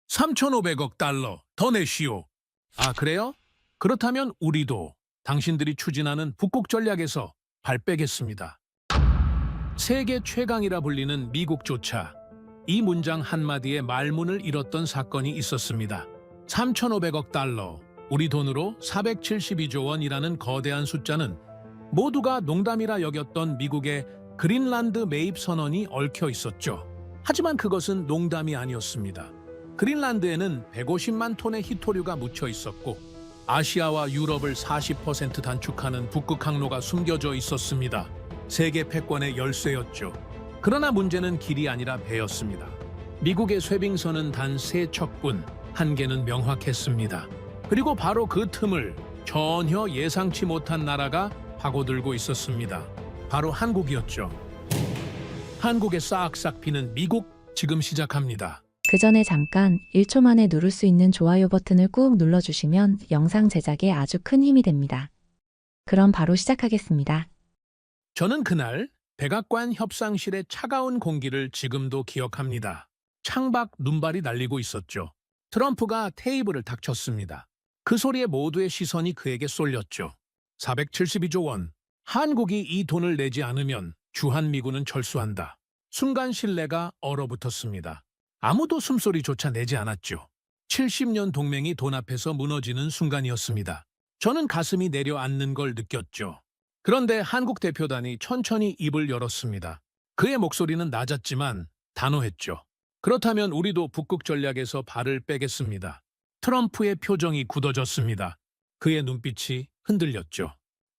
3,500억 달러 더 내시오. 아, 그래요? 그렇다면 우리도 당신들이 추진하는 북극 전략에서 발 빼겠습니다. 세계 최강이라 불리는 미국조차 이 문장 한마디에 말문을 잃었던 사건이 있었습니다. 3,500억 달러, 우리 돈으로 472조 원이라는 거대한 숫자는 모두가 농담이라 여겼던 미국의 그린란드 매입 선언이 얽혀 있었죠. 하지만 그것은 농담이 아니었습니다. 그린란드에는 150만 톤의 희토류가 묻혀 있었고 아시아와 유럽을 40% 단축하는 북극 항로가 숨겨져 있었습니다. 세계 패권의 열쇠였죠. 그러나 문제는 길이 아니라 배였습니다. 미국의 쇄빙선은 단 3척뿐, 한계는 명확했습니다. 그리고 바로 그 틈을 전혀 예상치 못한 나라가 파고들고 있었습니다. 바로 한국이었죠. 한국에 싹싹 피는 미국, 지금 시작합니다. 그 전에 잠깐 1초 만에 누를 수 있는 좋아요 버튼을 꾹 눌러주시면 영상 제작에 아주 큰 힘이 됩니다. 그럼 바로 시작하겠습니다. 저는 그날 백악관 협상실의 차가운 공기를 지금도 기억합니다. 창밖 눈발이 날리고 있었죠. 트럼프가 테이블을 탁 쳤습니다. 그 소리에 모두의 시선이 그에게 쏠렸죠. 472조 원. 한국이 이 돈을 내지 않으면 주한미군은 철수한다. 순간 신뢰가 얼어붙었습니다. 아무도 숨소리조차 내지 않았죠. 70년 동맹이 돈 앞에서 무너지는 순간이었습니다. 저는 가슴이 내려앉는 걸 느꼈죠. 그런데 한국 대표단이 천천히 입을 열었습니다. 그의 목소리는 낮았지만 단호했죠. 그렇다면 우리도 북극 전략에서 발을 빼겠습니다. 트럼프의 표정이 굳어졌습니다. 그의 눈빛이 흔들렸죠.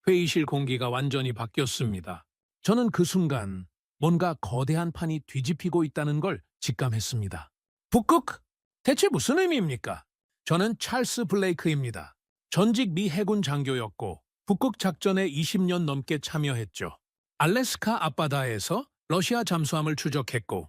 회의실 공기가 완전히 바뀌었습니다. 저는 그 순간 뭔가 거대한 판이 뒤집히고 있다는 걸 직감했습니다. 북극? 대체 무슨 의미입니까? 저는 찰스 블레이크입니다. 전직 미 해군 장교였고 북극 작전에 20년 넘게 참여했죠. 알래스카 앞바다에서 러시아 잠수함을 추적했고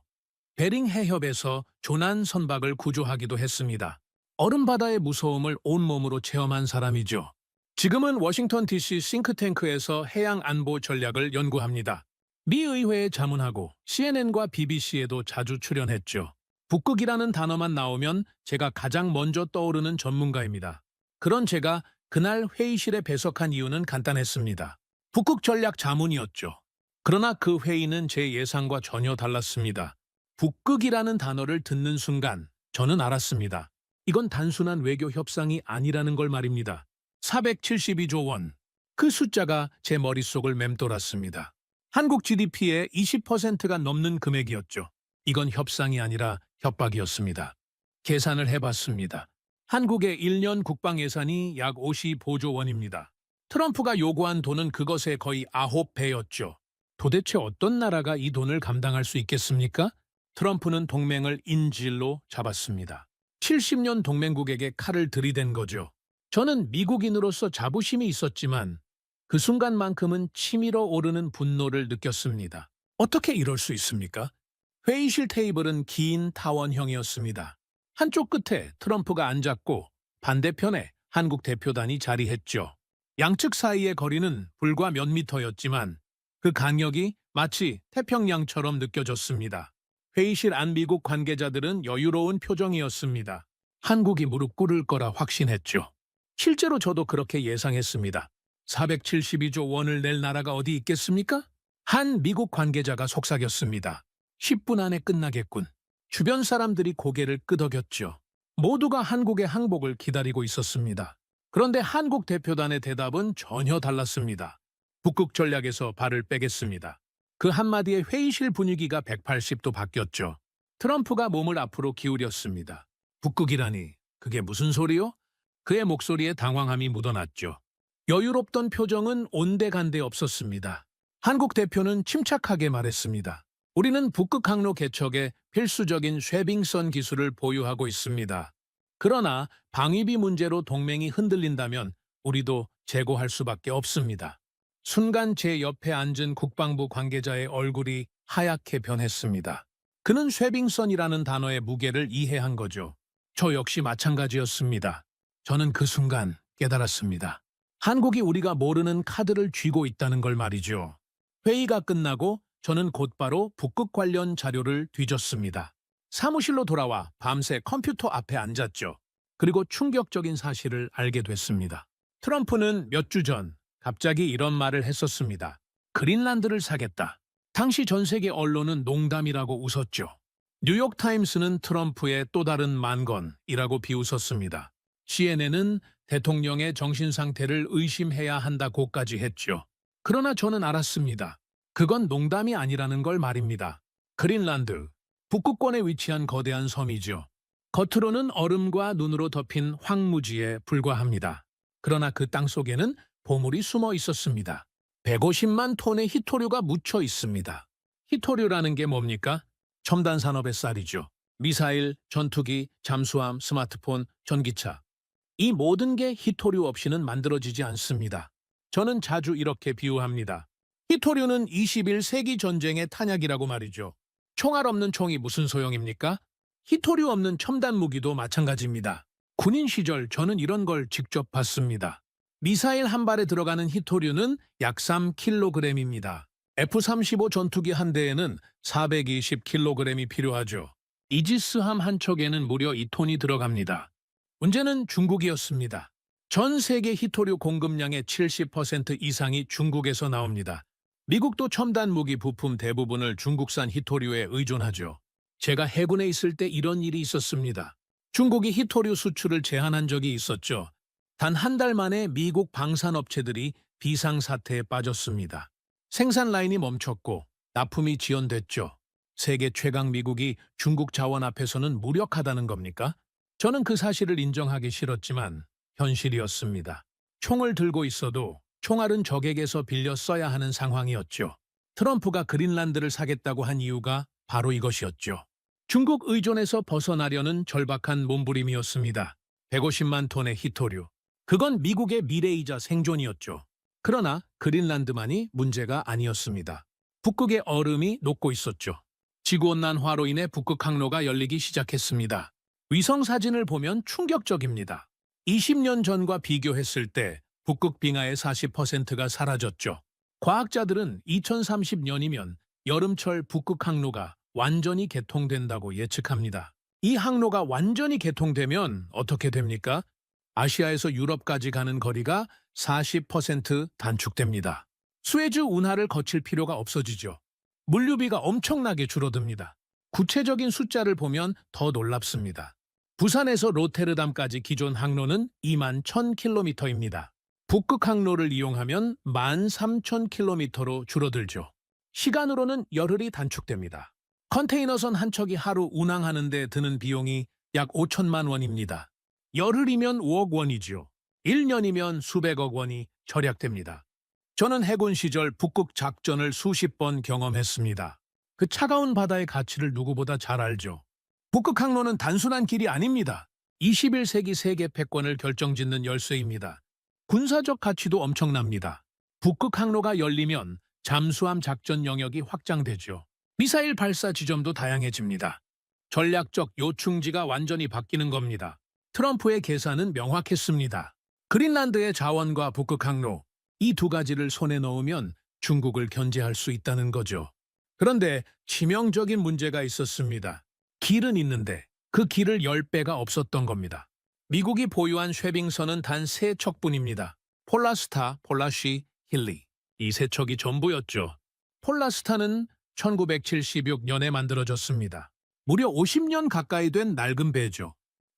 베링 해협에서 조난 선박을 구조하기도 했습니다. 얼음바다의 무서움을 온몸으로 체험한 사람이죠. 지금은 워싱턴 DC 싱크탱크에서 해양 안보 전략을 연구합니다. 미 의회에 자문하고 CNN과 BBC에도 자주 출연했죠. 북극이라는 단어만 나오면 제가 가장 먼저 떠오르는 전문가입니다. 그런 제가 그날 회의실에 배석한 이유는 간단했습니다. 북극 전략 자문이었죠. 그러나 그 회의는 제 예상과 전혀 달랐습니다. 북극이라는 단어를 듣는 순간 저는 알았습니다. 이건 단순한 외교 협상이 아니라는 걸 말입니다. 472조 원. 그 숫자가 제 머릿속을 맴돌았습니다. 한국 GDP의 20%가 넘는 금액이었죠. 이건 협상이 아니라 협박이었습니다. 계산을 해봤습니다. 한국의 1년 국방 예산이 약 55조 원입니다. 트럼프가 요구한 돈은 그것의 거의 9배였죠. 도대체 어떤 나라가 이 돈을 감당할 수 있겠습니까? 트럼프는 동맹을 인질로 잡았습니다. 70년 동맹국에게 칼을 들이댄 거죠. 저는 미국인으로서 자부심이 있었지만 그 순간만큼은 치밀어 오르는 분노를 느꼈습니다. 어떻게 이럴 수 있습니까? 회의실 테이블은 긴 타원형이었습니다. 한쪽 끝에 트럼프가 앉았고 반대편에 한국 대표단이 자리했죠. 양측 사이의 거리는 불과 몇 미터였지만 그 간격이 마치 태평양처럼 느껴졌습니다. 회의실 안 미국 관계자들은 여유로운 표정이었습니다. 한국이 무릎 꿇을 거라 확신했죠. 실제로 저도 그렇게 예상했습니다. 472조 원을 낼 나라가 어디 있겠습니까? 한 미국 관계자가 속삭였습니다. 10분 안에 끝나겠군. 주변 사람들이 고개를 끄덕였죠. 모두가 한국의 항복을 기다리고 있었습니다. 그런데 한국 대표단의 대답은 전혀 달랐습니다. 북극 전략에서 발을 빼겠습니다. 그 한마디에 회의실 분위기가 180도 바뀌었죠. 트럼프가 몸을 앞으로 기울였습니다. 북극이라니, 그게 무슨 소리요? 그의 목소리에 당황함이 묻어났죠. 여유롭던 표정은 온데간데 없었습니다. 한국 대표는 침착하게 말했습니다. 우리는 북극 항로 개척에 필수적인 쇄빙선 기술을 보유하고 있습니다. 그러나 방위비 문제로 동맹이 흔들린다면 우리도 재고할 수밖에 없습니다. 순간 제 옆에 앉은 국방부 관계자의 얼굴이 하얗게 변했습니다. 그는 쇄빙선이라는 단어의 무게를 이해한 거죠. 저 역시 마찬가지였습니다. 저는 그 순간 깨달았습니다. 한국이 우리가 모르는 카드를 쥐고 있다는 걸 말이죠. 회의가 끝나고 저는 곧바로 북극 관련 자료를 뒤졌습니다. 사무실로 돌아와 밤새 컴퓨터 앞에 앉았죠. 그리고 충격적인 사실을 알게 됐습니다. 트럼프는 몇 주 전 갑자기 이런 말을 했었습니다. 그린란드를 사겠다. 당시 전 세계 언론은 농담이라고 웃었죠. 뉴욕타임스는 트럼프의 또 다른 만건이라고 비웃었습니다. CNN은 대통령의 정신상태를 의심해야 한다고까지 했죠. 그러나 저는 알았습니다. 그건 농담이 아니라는 걸 말입니다. 그린란드, 북극권에 위치한 거대한 섬이죠. 겉으로는 얼음과 눈으로 덮인 황무지에 불과합니다. 그러나 그 땅 속에는 보물이 숨어 있었습니다. 150만 톤의 히토류가 묻혀 있습니다. 히토류라는 게 뭡니까? 첨단 산업의 쌀이죠. 미사일, 전투기, 잠수함, 스마트폰, 전기차. 이 모든 게 히토류 없이는 만들어지지 않습니다. 저는 자주 이렇게 비유합니다. 히토류는 21세기 전쟁의 탄약이라고 말이죠. 총알 없는 총이 무슨 소용입니까? 히토류 없는 첨단 무기도 마찬가지입니다. 군인 시절 저는 이런 걸 직접 봤습니다. 미사일 한 발에 들어가는 히토류는 약 3kg입니다. F-35 전투기 한 대에는 420kg이 필요하죠. 이지스함 한 척에는 무려 2톤이 들어갑니다. 문제는 중국이었습니다. 전 세계 히토류 공급량의 70% 이상이 중국에서 나옵니다. 미국도 첨단 무기 부품 대부분을 중국산 히토류에 의존하죠. 제가 해군에 있을 때 이런 일이 있었습니다. 중국이 히토류 수출을 제한한 적이 있었죠. 단 한 달 만에 미국 방산업체들이 비상사태에 빠졌습니다. 생산 라인이 멈췄고 납품이 지연됐죠. 세계 최강 미국이 중국 자원 앞에서는 무력하다는 겁니까? 저는 그 사실을 인정하기 싫었지만 현실이었습니다. 총을 들고 있어도 총알은 적에게서 빌려 써야 하는 상황이었죠. 트럼프가 그린란드를 사겠다고 한 이유가 바로 이것이었죠. 중국 의존에서 벗어나려는 절박한 몸부림이었습니다. 150만 톤의 히토류. 그건 미국의 미래이자 생존이었죠. 그러나 그린란드만이 문제가 아니었습니다. 북극의 얼음이 녹고 있었죠. 지구온난화로 인해 북극 항로가 열리기 시작했습니다. 위성 사진을 보면 충격적입니다. 20년 전과 비교했을 때 북극 빙하의 40%가 사라졌죠. 과학자들은 2030년이면 여름철 북극 항로가 완전히 개통된다고 예측합니다. 이 항로가 완전히 개통되면 어떻게 됩니까? 아시아에서 유럽까지 가는 거리가 40% 단축됩니다. 수에즈 운하를 거칠 필요가 없어지죠. 물류비가 엄청나게 줄어듭니다. 구체적인 숫자를 보면 더 놀랍습니다. 부산에서 로테르담까지 기존 항로는 2만 1,000km입니다. 북극 항로를 이용하면 13,000km로 줄어들죠. 시간으로는 열흘이 단축됩니다. 컨테이너선 한 척이 하루 운항하는 데 드는 비용이 약 5천만 원입니다. 열흘이면 5억 원이죠. 1년이면 수백억 원이 절약됩니다. 저는 해군 시절 북극 작전을 수십 번 경험했습니다. 그 차가운 바다의 가치를 누구보다 잘 알죠. 북극 항로는 단순한 길이 아닙니다. 21세기 세계 패권을 결정짓는 열쇠입니다. 군사적 가치도 엄청납니다. 북극 항로가 열리면 잠수함 작전 영역이 확장되죠. 미사일 발사 지점도 다양해집니다. 전략적 요충지가 완전히 바뀌는 겁니다. 트럼프의 계산은 명확했습니다. 그린란드의 자원과 북극 항로, 이 두 가지를 손에 넣으면 중국을 견제할 수 있다는 거죠. 그런데 치명적인 문제가 있었습니다. 길은 있는데 그 길을 10배가 없었던 겁니다. 미국이 보유한 쉐빙선은 단 3척뿐입니다. 폴라스타, 폴라시, 힐리. 이 3척이 전부였죠. 폴라스타는 1976년에 만들어졌습니다. 무려 50년 가까이 된 낡은 배죠.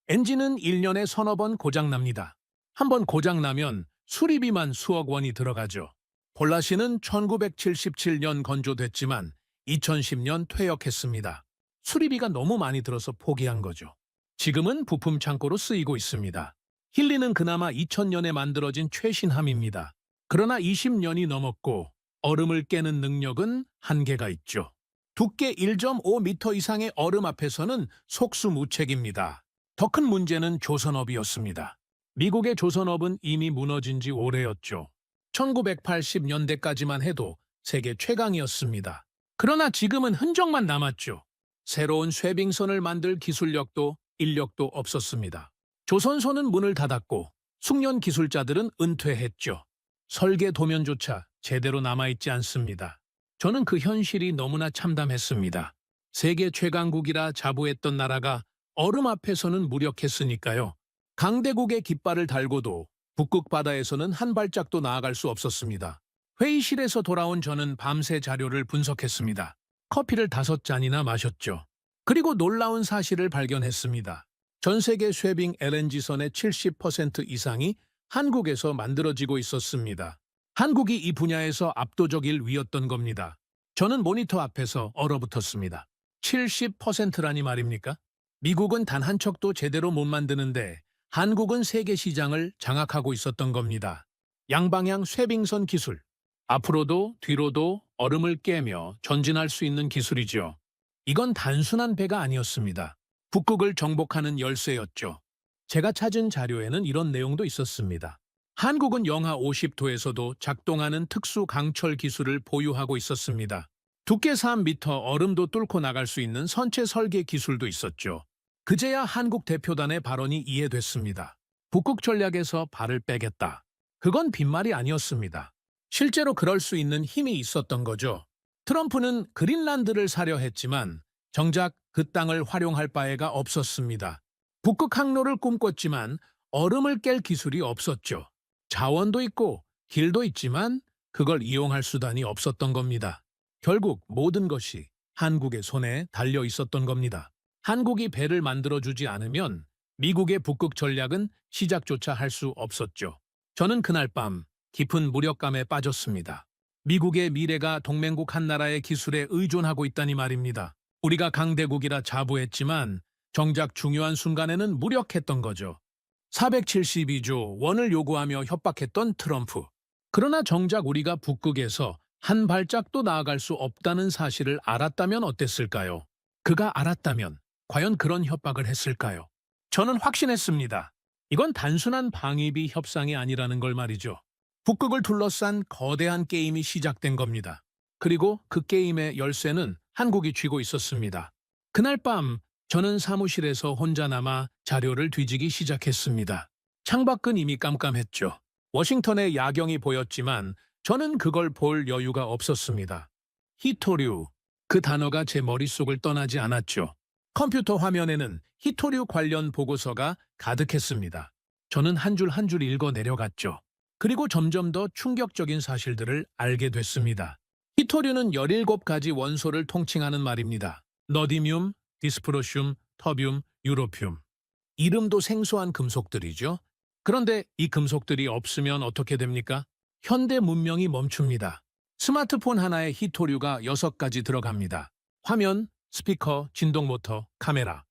엔진은 1년에 서너 번 고장납니다. 한 번 고장나면 수리비만 수억 원이 들어가죠. 폴라시는 1977년 건조됐지만 2010년 퇴역했습니다. 수리비가 너무 많이 들어서 포기한 거죠. 지금은 부품 창고로 쓰이고 있습니다. 힐리는 그나마 2000년에 만들어진 최신함입니다. 그러나 20년이 넘었고 얼음을 깨는 능력은 한계가 있죠. 두께 1.5m 이상의 얼음 앞에서는 속수무책입니다. 더 큰 문제는 조선업이었습니다. 미국의 조선업은 이미 무너진 지 오래였죠. 1980년대까지만 해도 세계 최강이었습니다. 그러나 지금은 흔적만 남았죠. 새로운 쉐빙선을 만들 기술력도 인력도 없었습니다. 조선소는 문을 닫았고 숙련 기술자들은 은퇴했죠. 설계 도면조차 제대로 남아있지 않습니다. 저는 그 현실이 너무나 참담했습니다. 세계 최강국이라 자부했던 나라가 얼음 앞에서는 무력했으니까요. 강대국의 깃발을 달고도 북극 바다에서는 한 발짝도 나아갈 수 없었습니다. 회의실에서 돌아온 저는 밤새 자료를 분석했습니다. 커피를 5잔이나 마셨죠. 그리고 놀라운 사실을 발견했습니다. 전 세계 쉐빙 LNG선의 70% 이상이 한국에서 만들어지고 있었습니다. 한국이 이 분야에서 압도적 1위였던 겁니다. 저는 모니터 앞에서 얼어붙었습니다. 70%라니 말입니까? 미국은 단 한 척도 제대로 못 만드는데 한국은 세계 시장을 장악하고 있었던 겁니다. 양방향 쉐빙선 기술. 앞으로도 뒤로도 얼음을 깨며 전진할 수 있는 기술이죠. 이건 단순한 배가 아니었습니다. 북극을 정복하는 열쇠였죠. 제가 찾은 자료에는 이런 내용도 있었습니다. 한국은 영하 50도에서도 작동하는 특수 강철 기술을 보유하고 있었습니다. 두께 3m 얼음도 뚫고 나갈 수 있는 선체 설계 기술도 있었죠. 그제야 한국 대표단의 발언이 이해됐습니다. 북극 전략에서 발을 빼겠다. 그건 빈말이 아니었습니다. 실제로 그럴 수 있는 힘이 있었던 거죠. 트럼프는 그린란드를 사려 했지만 정작 그 땅을 활용할 바에가 없었습니다. 북극 항로를 꿈꿨지만 얼음을 깰 기술이 없었죠. 자원도 있고 길도 있지만 그걸 이용할 수단이 없었던 겁니다. 결국 모든 것이 한국의 손에 달려 있었던 겁니다. 한국이 배를 만들어주지 않으면 미국의 북극 전략은 시작조차 할 수 없었죠. 저는 그날 밤 깊은 무력감에 빠졌습니다. 미국의 미래가 동맹국 한 나라의 기술에 의존하고 있다니 말입니다. 우리가 강대국이라 자부했지만 정작 중요한 순간에는 무력했던 거죠. 472조 원을 요구하며 협박했던 트럼프. 그러나 정작 우리가 북극에서 한 발짝도 나아갈 수 없다는 사실을 알았다면 어땠을까요? 그가 알았다면 과연 그런 협박을 했을까요? 저는 확신했습니다. 이건 단순한 방위비 협상이 아니라는 걸 말이죠. 북극을 둘러싼 거대한 게임이 시작된 겁니다. 그리고 그 게임의 열쇠는 한국이 쥐고 있었습니다. 그날 밤 저는 사무실에서 혼자 남아 자료를 뒤지기 시작했습니다. 창밖은 이미 깜깜했죠. 워싱턴의 야경이 보였지만 저는 그걸 볼 여유가 없었습니다. 히토류, 그 단어가 제 머릿속을 떠나지 않았죠. 컴퓨터 화면에는 히토류 관련 보고서가 가득했습니다. 저는 한 줄 한 줄 읽어 내려갔죠. 그리고 점점 더 충격적인 사실들을 알게 됐습니다. 히토류는 17가지 원소를 통칭하는 말입니다. 너디뮴, 디스프로슘, 터뷴, 유로듐. 이름도 생소한 금속들이죠. 그런데 이 금속들이 없으면 어떻게 됩니까? 현대 문명이 멈춥니다. 스마트폰 하나에 히토류가 6가지 들어갑니다. 화면, 스피커, 진동 모터, 카메라.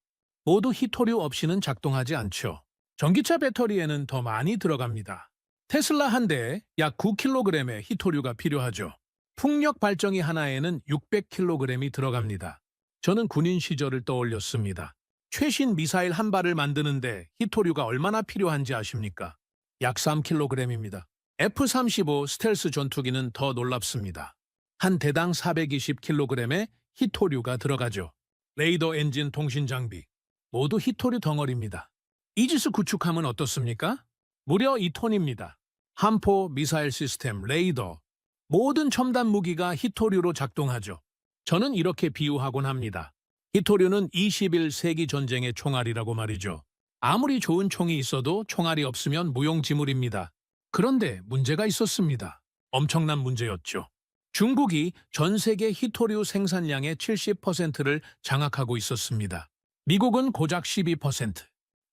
모두 히토류 없이는 작동하지 않죠. 전기차 배터리에는 더 많이 들어갑니다. 테슬라 한 대에 약 9kg의 히토류가 필요하죠. 풍력 발전기 하나에는 600kg이 들어갑니다. 저는 군인 시절을 떠올렸습니다. 최신 미사일 한 발을 만드는데 히토류가 얼마나 필요한지 아십니까? 약 3kg입니다. F-35 스텔스 전투기는 더 놀랍습니다. 한 대당 420kg의 히토류가 들어가죠. 레이더 엔진 통신 장비, 모두 히토류 덩어리입니다. 이지스 구축함은 어떻습니까? 무려 2톤입니다. 함포, 미사일 시스템, 레이더, 모든 첨단 무기가 히토류로 작동하죠. 저는 이렇게 비유하곤 합니다. 히토류는 21세기 전쟁의 총알이라고 말이죠. 아무리 좋은 총이 있어도 총알이 없으면 무용지물입니다. 그런데 문제가 있었습니다. 엄청난 문제였죠. 중국이 전 세계 히토류 생산량의 70%를 장악하고 있었습니다. 미국은 고작 12%,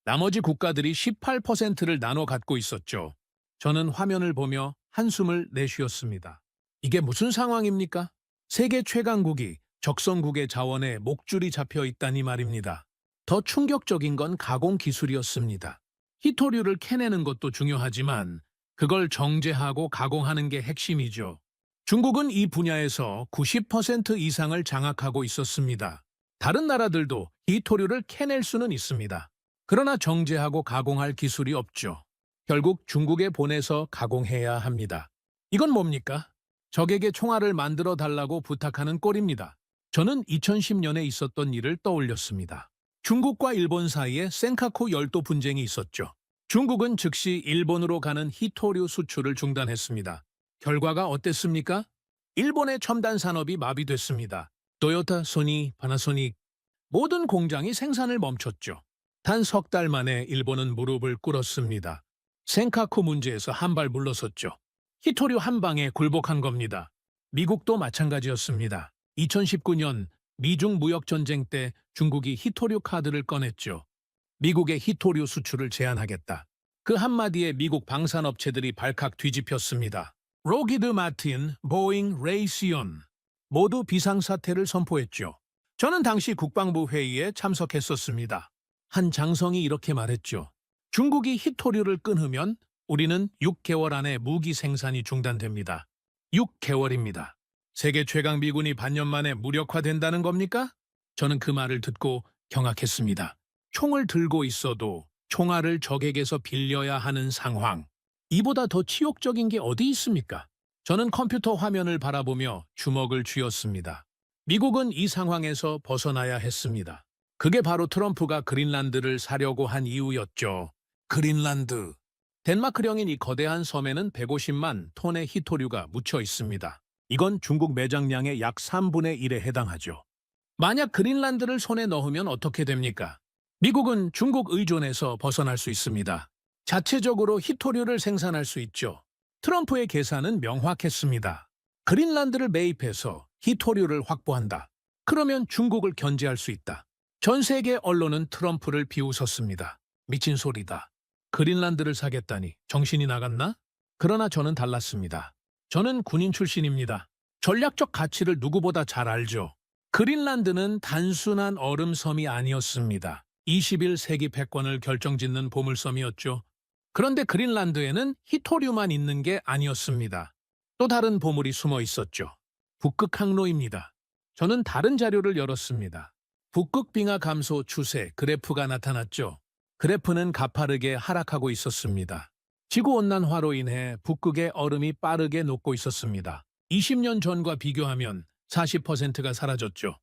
나머지 국가들이 18%를 나눠 갖고 있었죠. 저는 화면을 보며 한숨을 내쉬었습니다. 이게 무슨 상황입니까? 세계 최강국이 적성국의 자원에 목줄이 잡혀 있다니 말입니다. 더 충격적인 건 가공 기술이었습니다. 히토류를 캐내는 것도 중요하지만 그걸 정제하고 가공하는 게 핵심이죠. 중국은 이 분야에서 90% 이상을 장악하고 있었습니다. 다른 나라들도 히토류를 캐낼 수는 있습니다. 그러나 정제하고 가공할 기술이 없죠. 결국 중국에 보내서 가공해야 합니다. 이건 뭡니까? 적에게 총알을 만들어 달라고 부탁하는 꼴입니다. 저는 2010년에 있었던 일을 떠올렸습니다. 중국과 일본 사이에 센카쿠 열도 분쟁이 있었죠. 중국은 즉시 일본으로 가는 히토류 수출을 중단했습니다. 결과가 어땠습니까? 일본의 첨단 산업이 마비됐습니다. 토요타, 소니, 파나소닉 모든 공장이 생산을 멈췄죠. 단 석 달 만에 일본은 무릎을 꿇었습니다. 센카쿠 문제에서 한 발 물러섰죠. 히토류 한 방에 굴복한 겁니다. 미국도 마찬가지였습니다. 2019년 미중 무역전쟁 때 중국이 히토류 카드를 꺼냈죠. 미국의 히토류 수출을 제한하겠다. 그 한마디에 미국 방산업체들이 발칵 뒤집혔습니다. 로키드 마틴, 보잉, 레이시온 모두 비상사태를 선포했죠. 저는 당시 국방부 회의에 참석했었습니다. 한 장성이 이렇게 말했죠. 중국이 히토류를 끊으면 우리는 6개월 안에 무기 생산이 중단됩니다. 6개월입니다. 세계 최강 미군이 반년 만에 무력화된다는 겁니까? 저는 그 말을 듣고 경악했습니다. 총을 들고 있어도 총알을 적에게서 빌려야 하는 상황. 이보다 더 치욕적인 게 어디 있습니까? 저는 컴퓨터 화면을 바라보며 주먹을 쥐었습니다. 미국은 이 상황에서 벗어나야 했습니다. 그게 바로 트럼프가 그린란드를 사려고 한 이유였죠. 그린란드. 덴마크령인 이 거대한 섬에는 150만 톤의 히토류가 묻혀 있습니다. 이건 중국 매장량의 약 3분의 1에 해당하죠. 만약 그린란드를 손에 넣으면 어떻게 됩니까? 미국은 중국 의존에서 벗어날 수 있습니다. 자체적으로 히토류를 생산할 수 있죠. 트럼프의 계산은 명확했습니다. 그린란드를 매입해서 히토류를 확보한다. 그러면 중국을 견제할 수 있다. 전 세계 언론은 트럼프를 비웃었습니다. 미친 소리다. 그린란드를 사겠다니 정신이 나갔나? 그러나 저는 달랐습니다. 저는 군인 출신입니다. 전략적 가치를 누구보다 잘 알죠. 그린란드는 단순한 얼음섬이 아니었습니다. 21세기 패권을 결정짓는 보물섬이었죠. 그런데 그린란드에는 히토류만 있는 게 아니었습니다. 또 다른 보물이 숨어 있었죠. 북극 항로입니다. 저는 다른 자료를 열었습니다. 북극 빙하 감소 추세 그래프가 나타났죠. 그래프는 가파르게 하락하고 있었습니다. 지구온난화로 인해 북극의 얼음이 빠르게 녹고 있었습니다. 20년 전과 비교하면 40%가 사라졌죠.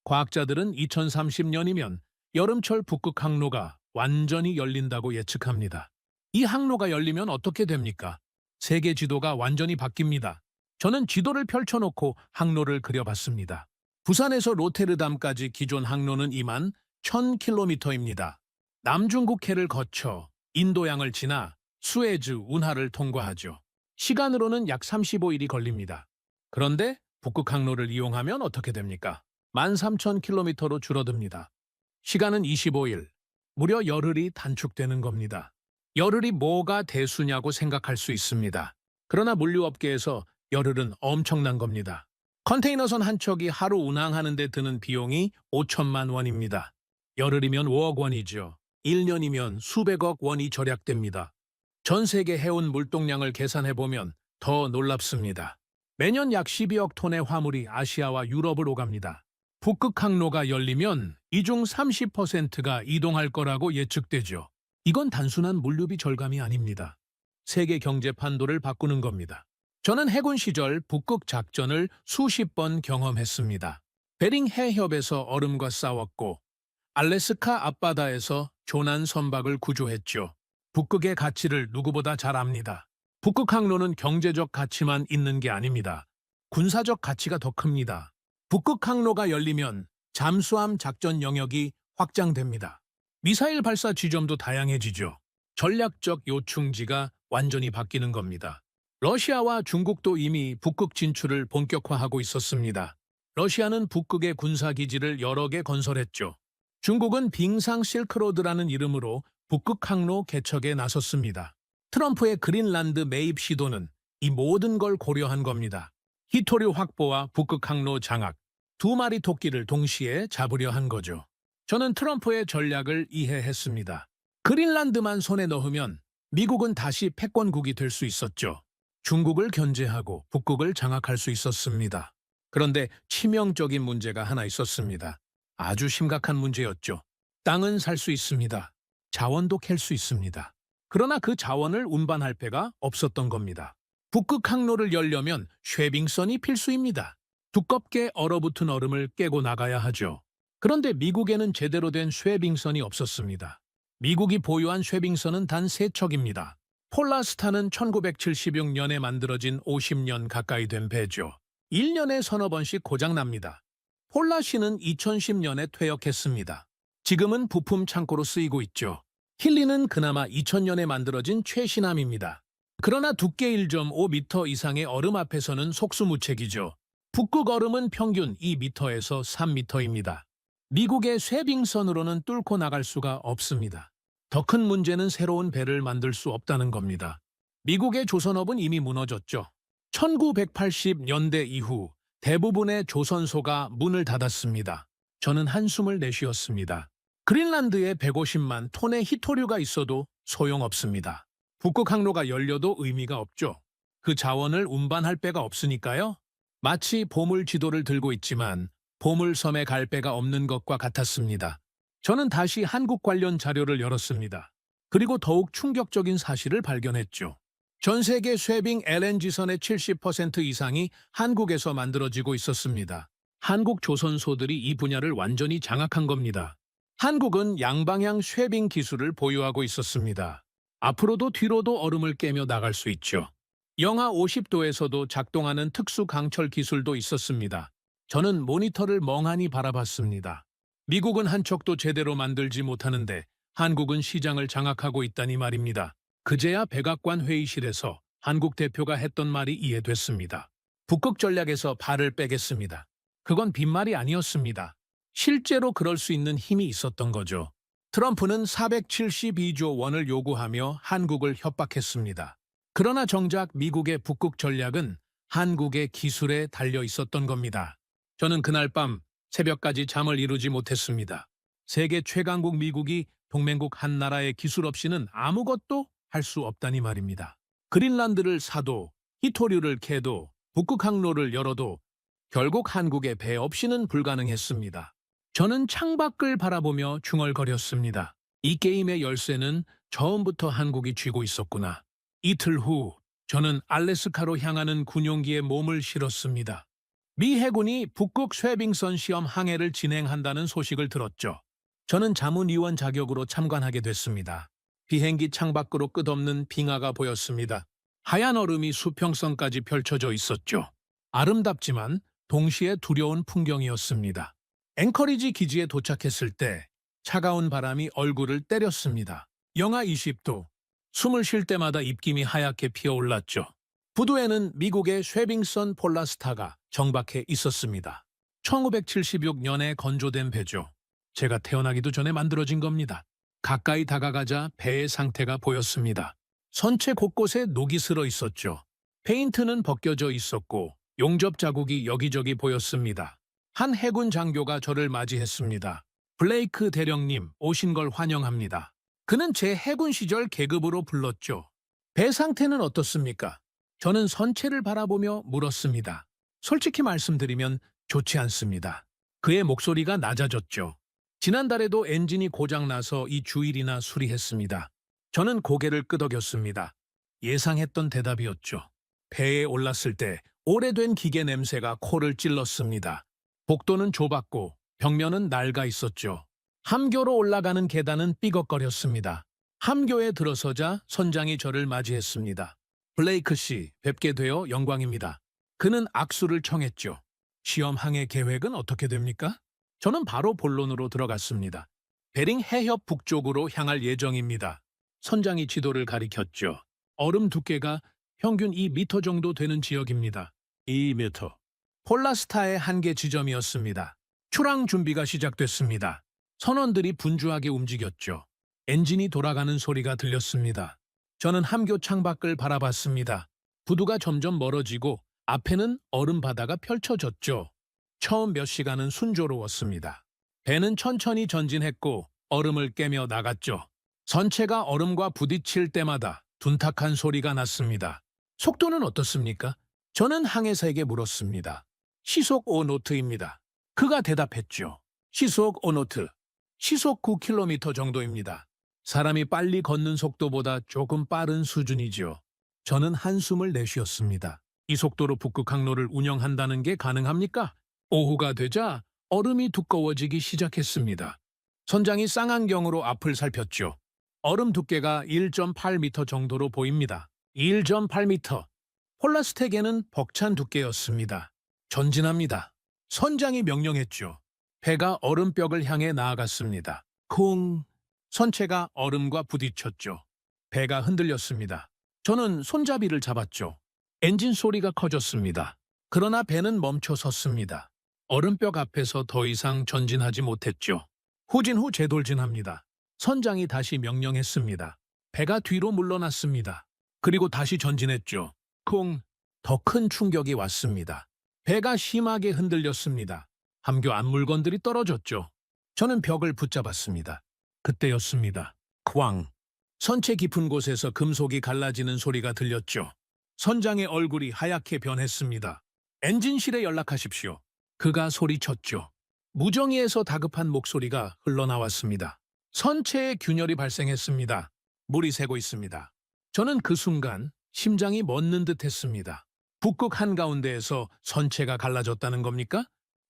과학자들은 2030년이면 여름철 북극 항로가 완전히 열린다고 예측합니다. 이 항로가 열리면 어떻게 됩니까? 세계 지도가 완전히 바뀝니다. 저는 지도를 펼쳐놓고 항로를 그려봤습니다. 부산에서 로테르담까지 기존 항로는 2만 1000km입니다. 남중국해를 거쳐 인도양을 지나 수에즈 운하를 통과하죠. 시간으로는 약 35일이 걸립니다. 그런데 북극 항로를 이용하면 어떻게 됩니까? 13,000km로 줄어듭니다. 시간은 25일, 무려 열흘이 단축되는 겁니다. 열흘이 뭐가 대수냐고 생각할 수 있습니다. 그러나 물류업계에서 열흘은 엄청난 겁니다. 컨테이너선 한 척이 하루 운항하는 데 드는 비용이 5천만 원입니다. 열흘이면 5억 원이죠. 1년이면 수백억 원이 절약됩니다. 전 세계 해운 물동량을 계산해보면 더 놀랍습니다. 매년 약 12억 톤의 화물이 아시아와 유럽을 오갑니다. 북극 항로가 열리면 이 중 30%가 이동할 거라고 예측되죠. 이건 단순한 물류비 절감이 아닙니다. 세계 경제 판도를 바꾸는 겁니다. 저는 해군 시절 북극 작전을 수십 번 경험했습니다. 베링 해협에서 얼음과 싸웠고 알래스카 앞바다에서 조난 선박을 구조했죠. 북극의 가치를 누구보다 잘 압니다. 북극 항로는 경제적 가치만 있는 게 아닙니다. 군사적 가치가 더 큽니다. 북극 항로가 열리면 잠수함 작전 영역이 확장됩니다. 미사일 발사 지점도 다양해지죠. 전략적 요충지가 완전히 바뀌는 겁니다. 러시아와 중국도 이미 북극 진출을 본격화하고 있었습니다. 러시아는 북극의 군사기지를 여러 개 건설했죠. 중국은 빙상 실크로드라는 이름으로 북극 항로 개척에 나섰습니다. 트럼프의 그린란드 매입 시도는 이 모든 걸 고려한 겁니다. 히토류 확보와 북극 항로 장악, 두 마리 토끼를 동시에 잡으려 한 거죠. 저는 트럼프의 전략을 이해했습니다. 그린란드만 손에 넣으면 미국은 다시 패권국이 될 수 있었죠. 중국을 견제하고 북극을 장악할 수 있었습니다. 그런데 치명적인 문제가 하나 있었습니다. 아주 심각한 문제였죠. 땅은 살 수 있습니다. 자원도 캘 수 있습니다. 그러나 그 자원을 운반할 배가 없었던 겁니다. 북극 항로를 열려면 쉐빙선이 필수입니다. 두껍게 얼어붙은 얼음을 깨고 나가야 하죠. 그런데 미국에는 제대로 된 쉐빙선이 없었습니다. 미국이 보유한 쉐빙선은 단 3척입니다. 폴라스타는 1976년에 만들어진 50년 가까이 된 배죠. 1년에 서너 번씩 고장납니다. 폴라시는 2010년에 퇴역했습니다. 지금은 부품 창고로 쓰이고 있죠. 힐리는 그나마 2000년에 만들어진 최신함입니다. 그러나 두께 1.5m 이상의 얼음 앞에서는 속수무책이죠. 북극 얼음은 평균 2m에서 3m입니다. 미국의 쇠빙선으로는 뚫고 나갈 수가 없습니다. 더 큰 문제는 새로운 배를 만들 수 없다는 겁니다. 미국의 조선업은 이미 무너졌죠. 1980년대 이후 대부분의 조선소가 문을 닫았습니다. 저는 한숨을 내쉬었습니다. 그린란드에 150만 톤의 히토류가 있어도 소용없습니다. 북극 항로가 열려도 의미가 없죠. 그 자원을 운반할 배가 없으니까요. 마치 보물 지도를 들고 있지만 보물섬에 갈 배가 없는 것과 같았습니다. 저는 다시 한국 관련 자료를 열었습니다. 그리고 더욱 충격적인 사실을 발견했죠. 전 세계 쇠빙 LNG선의 70% 이상이 한국에서 만들어지고 있었습니다. 한국 조선소들이 이 분야를 완전히 장악한 겁니다. 한국은 양방향 쇠빙 기술을 보유하고 있었습니다. 앞으로도 뒤로도 얼음을 깨며 나갈 수 있죠. 영하 50도에서도 작동하는 특수 강철 기술도 있었습니다. 저는 모니터를 멍하니 바라봤습니다. 미국은 한 척도 제대로 만들지 못하는데 한국은 시장을 장악하고 있다니 말입니다. 그제야 백악관 회의실에서 한국 대표가 했던 말이 이해됐습니다. 북극 전략에서 발을 빼겠습니다. 그건 빈말이 아니었습니다. 실제로 그럴 수 있는 힘이 있었던 거죠. 트럼프는 472조 원을 요구하며 한국을 협박했습니다. 그러나 정작 미국의 북극 전략은 한국의 기술에 달려 있었던 겁니다. 저는 그날 밤 새벽까지 잠을 이루지 못했습니다. 세계 최강국 미국이 동맹국 한 나라의 기술 없이는 아무것도 할 수 없다니 말입니다. 그린란드를 사도, 히토류를 캐도, 북극 항로를 열어도 결국 한국의 배 없이는 불가능했습니다. 저는 창밖을 바라보며 중얼거렸습니다. 이 게임의 열쇠는 처음부터 한국이 쥐고 있었구나. 이틀 후 저는 알래스카로 향하는 군용기에 몸을 실었습니다. 미 해군이 북극 쇠빙선 시험 항해를 진행한다는 소식을 들었죠. 저는 자문위원 자격으로 참관하게 됐습니다. 비행기 창밖으로 끝없는 빙하가 보였습니다. 하얀 얼음이 수평선까지 펼쳐져 있었죠. 아름답지만 동시에 두려운 풍경이었습니다. 앵커리지 기지에 도착했을 때 차가운 바람이 얼굴을 때렸습니다. 영하 20도. 숨을 쉴 때마다 입김이 하얗게 피어올랐죠. 부두에는 미국의 쇠빙선 폴라스타가 정박해 있었습니다. 1976년에 건조된 배죠. 제가 태어나기도 전에 만들어진 겁니다. 가까이 다가가자 배의 상태가 보였습니다. 선체 곳곳에 녹이 슬어 있었죠. 페인트는 벗겨져 있었고 용접 자국이 여기저기 보였습니다. 한 해군 장교가 저를 맞이했습니다. 블레이크 대령님, 오신 걸 환영합니다. 그는 제 해군 시절 계급으로 불렀죠. 배 상태는 어떻습니까? 저는 선체를 바라보며 물었습니다. 솔직히 말씀드리면 좋지 않습니다. 그의 목소리가 낮아졌죠. 지난달에도 엔진이 고장나서 이 주일이나 수리했습니다. 저는 고개를 끄덕였습니다. 예상했던 대답이었죠. 배에 올랐을 때 오래된 기계 냄새가 코를 찔렀습니다. 복도는 좁았고 벽면은 낡아 있었죠. 함교로 올라가는 계단은 삐걱거렸습니다. 함교에 들어서자 선장이 저를 맞이했습니다. 블레이크 씨, 뵙게 되어 영광입니다. 그는 악수를 청했죠. 시험 항해 계획은 어떻게 됩니까? 저는 바로 본론으로 들어갔습니다. 베링 해협 북쪽으로 향할 예정입니다. 선장이 지도를 가리켰죠. 얼음 두께가 평균 2m 정도 되는 지역입니다. 2m. 폴라스타의 한계 지점이었습니다. 출항 준비가 시작됐습니다. 선원들이 분주하게 움직였죠. 엔진이 돌아가는 소리가 들렸습니다. 저는 함교 창밖을 바라봤습니다. 부두가 점점 멀어지고 앞에는 얼음 바다가 펼쳐졌죠. 처음 몇 시간은 순조로웠습니다. 배는 천천히 전진했고 얼음을 깨며 나갔죠. 선체가 얼음과 부딪힐 때마다 둔탁한 소리가 났습니다. 속도는 어떻습니까? 저는 항해사에게 물었습니다. 시속 5노트입니다. 그가 대답했죠. 시속 5노트. 시속 9km 정도입니다. 사람이 빨리 걷는 속도보다 조금 빠른 수준이죠. 저는 한숨을 내쉬었습니다. 이 속도로 북극 항로를 운영한다는 게 가능합니까? 오후가 되자 얼음이 두꺼워지기 시작했습니다. 선장이 쌍안경으로 앞을 살폈죠. 얼음 두께가 1.8m 정도로 보입니다. 1.8m. 폴라스텍에는 벅찬 두께였습니다. 전진합니다. 선장이 명령했죠. 배가 얼음벽을 향해 나아갔습니다. 쿵! 선체가 얼음과 부딪혔죠. 배가 흔들렸습니다. 저는 손잡이를 잡았죠. 엔진 소리가 커졌습니다. 그러나 배는 멈춰 섰습니다. 얼음벽 앞에서 더 이상 전진하지 못했죠. 후진 후 재돌진합니다. 선장이 다시 명령했습니다. 배가 뒤로 물러났습니다. 그리고 다시 전진했죠. 쿵! 더 큰 충격이 왔습니다. 배가 심하게 흔들렸습니다. 함교 안 물건들이 떨어졌죠. 저는 벽을 붙잡았습니다. 그때였습니다. 쾅! 선체 깊은 곳에서 금속이 갈라지는 소리가 들렸죠. 선장의 얼굴이 하얗게 변했습니다. 엔진실에 연락하십시오. 그가 소리쳤죠. 무정이에서 다급한 목소리가 흘러나왔습니다. 선체에 균열이 발생했습니다. 물이 새고 있습니다. 저는 그 순간 심장이 멎는 듯 했습니다. 북극 한가운데에서 선체가 갈라졌다는 겁니까?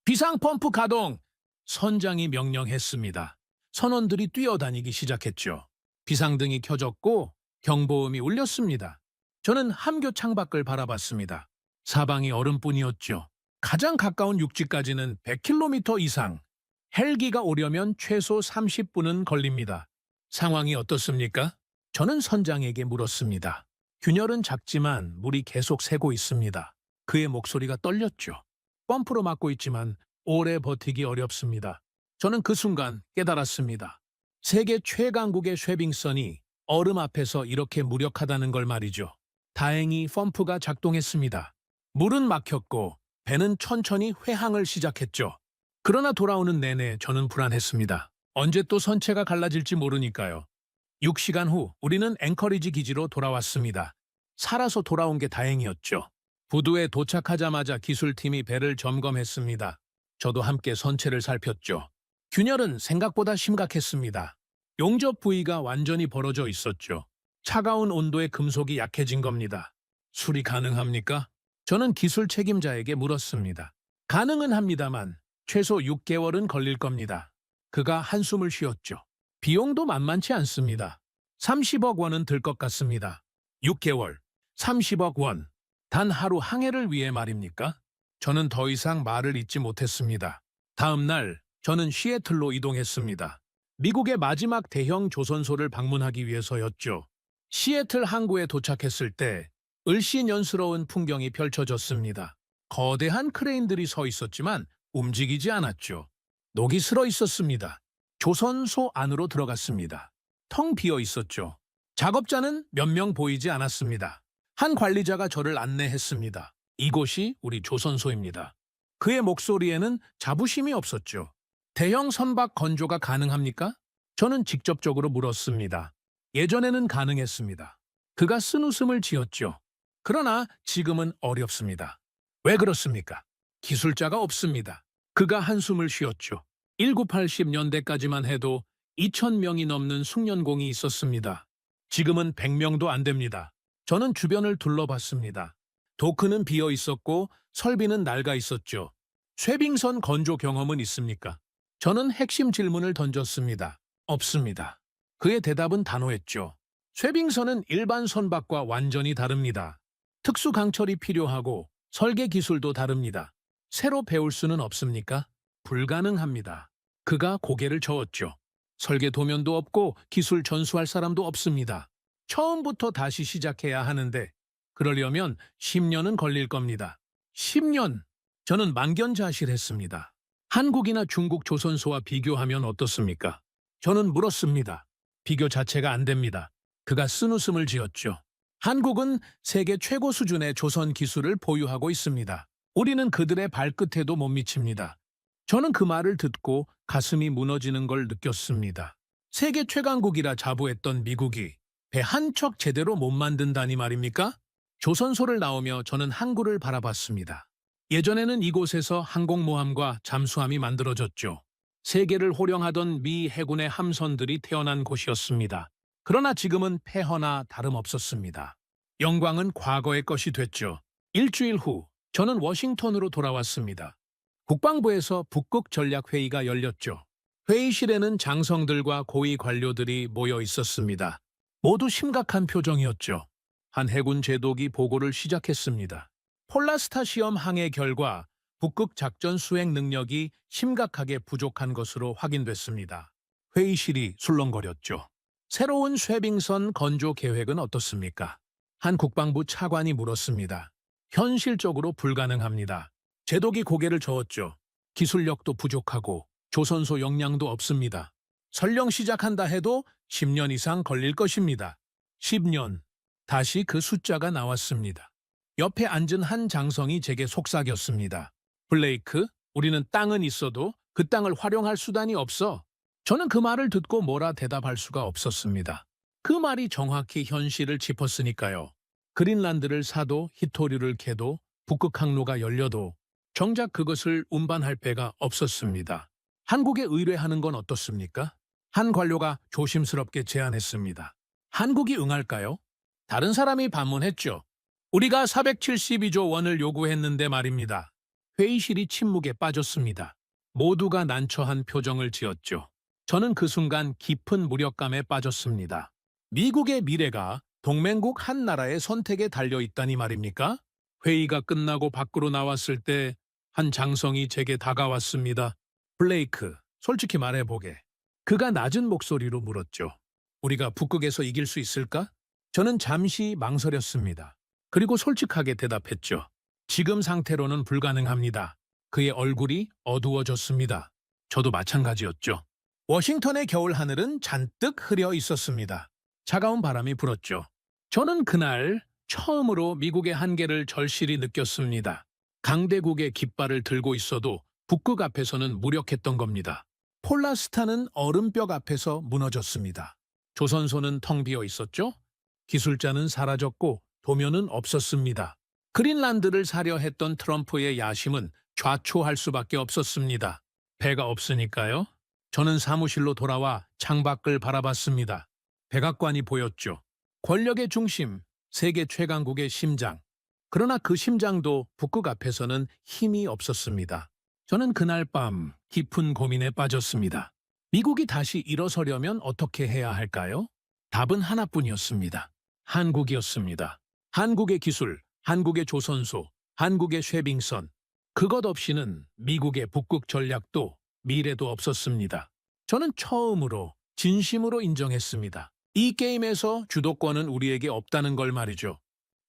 비상펌프 가동! 선장이 명령했습니다. 선원들이 뛰어다니기 시작했죠. 비상등이 켜졌고 경보음이 울렸습니다. 저는 함교 창밖을 바라봤습니다. 사방이 얼음뿐이었죠. 가장 가까운 육지까지는 100km 이상. 헬기가 오려면 최소 30분은 걸립니다. 상황이 어떻습니까? 저는 선장에게 물었습니다. 균열은 작지만 물이 계속 새고 있습니다. 그의 목소리가 떨렸죠. 펌프로 막고 있지만 오래 버티기 어렵습니다. 저는 그 순간 깨달았습니다. 세계 최강국의 쉐빙선이 얼음 앞에서 이렇게 무력하다는 걸 말이죠. 다행히 펌프가 작동했습니다. 물은 막혔고 배는 천천히 회항을 시작했죠. 그러나 돌아오는 내내 저는 불안했습니다. 언제 또 선체가 갈라질지 모르니까요. 6시간 후 우리는 앵커리지 기지로 돌아왔습니다. 살아서 돌아온 게 다행이었죠. 부두에 도착하자마자 기술팀이 배를 점검했습니다. 저도 함께 선체를 살폈죠. 균열은 생각보다 심각했습니다. 용접 부위가 완전히 벌어져 있었죠. 차가운 온도에 금속이 약해진 겁니다. 수리 가능합니까? 저는 기술 책임자에게 물었습니다. 가능은 합니다만 최소 6개월은 걸릴 겁니다. 그가 한숨을 쉬었죠. 비용도 만만치 않습니다. 30억 원은 들 것 같습니다. 6개월, 30억 원. 단 하루 항해를 위해 말입니까? 저는 더 이상 말을 잇지 못했습니다. 다음 날 저는 시애틀로 이동했습니다. 미국의 마지막 대형 조선소를 방문하기 위해서였죠. 시애틀 항구에 도착했을 때 을씨년스러운 풍경이 펼쳐졌습니다. 거대한 크레인들이 서 있었지만 움직이지 않았죠. 녹이 슬어 있었습니다. 조선소 안으로 들어갔습니다. 텅 비어 있었죠. 작업자는 몇 명 보이지 않았습니다. 한 관리자가 저를 안내했습니다. 이곳이 우리 조선소입니다. 그의 목소리에는 자부심이 없었죠. 대형 선박 건조가 가능합니까? 저는 직접적으로 물었습니다. 예전에는 가능했습니다. 그가 쓴웃음을 지었죠. 그러나 지금은 어렵습니다. 왜 그렇습니까? 기술자가 없습니다. 그가 한숨을 쉬었죠. 1980년대까지만 해도 2,000명이 넘는 숙련공이 있었습니다. 지금은 100명도 안 됩니다. 저는 주변을 둘러봤습니다. 도크는 비어 있었고 설비는 낡아 있었죠. 쉐빙선 건조 경험은 있습니까? 저는 핵심 질문을 던졌습니다. 없습니다. 그의 대답은 단호했죠. 쉐빙선은 일반 선박과 완전히 다릅니다. 특수 강철이 필요하고 설계 기술도 다릅니다. 새로 배울 수는 없습니까? 불가능합니다. 그가 고개를 저었죠. 설계 도면도 없고 기술 전수할 사람도 없습니다. 처음부터 다시 시작해야 하는데 그러려면 10년은 걸릴 겁니다. 10년! 저는 만견자실했습니다. 한국이나 중국 조선소와 비교하면 어떻습니까? 저는 물었습니다. 비교 자체가 안 됩니다. 그가 쓴웃음을 지었죠. 한국은 세계 최고 수준의 조선 기술을 보유하고 있습니다. 우리는 그들의 발끝에도 못 미칩니다. 저는 그 말을 듣고 가슴이 무너지는 걸 느꼈습니다. 세계 최강국이라 자부했던 미국이 배 한 척 제대로 못 만든다니 말입니까? 조선소를 나오며 저는 항구를 바라봤습니다. 예전에는 이곳에서 항공모함과 잠수함이 만들어졌죠. 세계를 호령하던 미 해군의 함선들이 태어난 곳이었습니다. 그러나 지금은 폐허나 다름없었습니다. 영광은 과거의 것이 됐죠. 일주일 후 저는 워싱턴으로 돌아왔습니다. 국방부에서 북극 전략회의가 열렸죠. 회의실에는 장성들과 고위 관료들이 모여 있었습니다. 모두 심각한 표정이었죠. 한 해군 제독이 보고를 시작했습니다. 폴라스타 시험 항해 결과 북극 작전 수행 능력이 심각하게 부족한 것으로 확인됐습니다. 회의실이 술렁거렸죠. 새로운 쇠빙선 건조 계획은 어떻습니까? 한 국방부 차관이 물었습니다. 현실적으로 불가능합니다. 제독이 고개를 저었죠. 기술력도 부족하고 조선소 역량도 없습니다. 설령 시작한다 해도 10년 이상 걸릴 것입니다. 10년. 다시 그 숫자가 나왔습니다. 옆에 앉은 한 장성이 제게 속삭였습니다. 블레이크, 우리는 땅은 있어도 그 땅을 활용할 수단이 없어. 저는 그 말을 듣고 뭐라 대답할 수가 없었습니다. 그 말이 정확히 현실을 짚었으니까요. 그린란드를 사도 히토류를 캐도 북극 항로가 열려도 정작 그것을 운반할 배가 없었습니다. 한국에 의뢰하는 건 어떻습니까? 한 관료가 조심스럽게 제안했습니다. 한국이 응할까요? 다른 사람이 반문했죠. 우리가 472조 원을 요구했는데 말입니다. 회의실이 침묵에 빠졌습니다. 모두가 난처한 표정을 지었죠. 저는 그 순간 깊은 무력감에 빠졌습니다. 미국의 미래가 동맹국 한 나라의 선택에 달려있다니 말입니까? 회의가 끝나고 밖으로 나왔을 때 한 장성이 제게 다가왔습니다. 블레이크, 솔직히 말해보게. 그가 낮은 목소리로 물었죠. 우리가 북극에서 이길 수 있을까? 저는 잠시 망설였습니다. 그리고 솔직하게 대답했죠. 지금 상태로는 불가능합니다. 그의 얼굴이 어두워졌습니다. 저도 마찬가지였죠. 워싱턴의 겨울 하늘은 잔뜩 흐려 있었습니다. 차가운 바람이 불었죠. 저는 그날 처음으로 미국의 한계를 절실히 느꼈습니다. 강대국의 깃발을 들고 있어도 북극 앞에서는 무력했던 겁니다. 폴라스타는 얼음벽 앞에서 무너졌습니다. 조선소는 텅 비어 있었죠? 기술자는 사라졌고 도면은 없었습니다. 그린란드를 사려 했던 트럼프의 야심은 좌초할 수밖에 없었습니다. 배가 없으니까요. 저는 사무실로 돌아와 창밖을 바라봤습니다. 백악관이 보였죠. 권력의 중심, 세계 최강국의 심장. 그러나 그 심장도 북극 앞에서는 힘이 없었습니다. 저는 그날 밤 깊은 고민에 빠졌습니다. 미국이 다시 일어서려면 어떻게 해야 할까요? 답은 하나뿐이었습니다. 한국이었습니다. 한국의 기술, 한국의 조선소, 한국의 쉐빙선. 그것 없이는 미국의 북극 전략도 미래도 없었습니다. 저는 처음으로 진심으로 인정했습니다. 이 게임에서 주도권은 우리에게 없다는 걸 말이죠.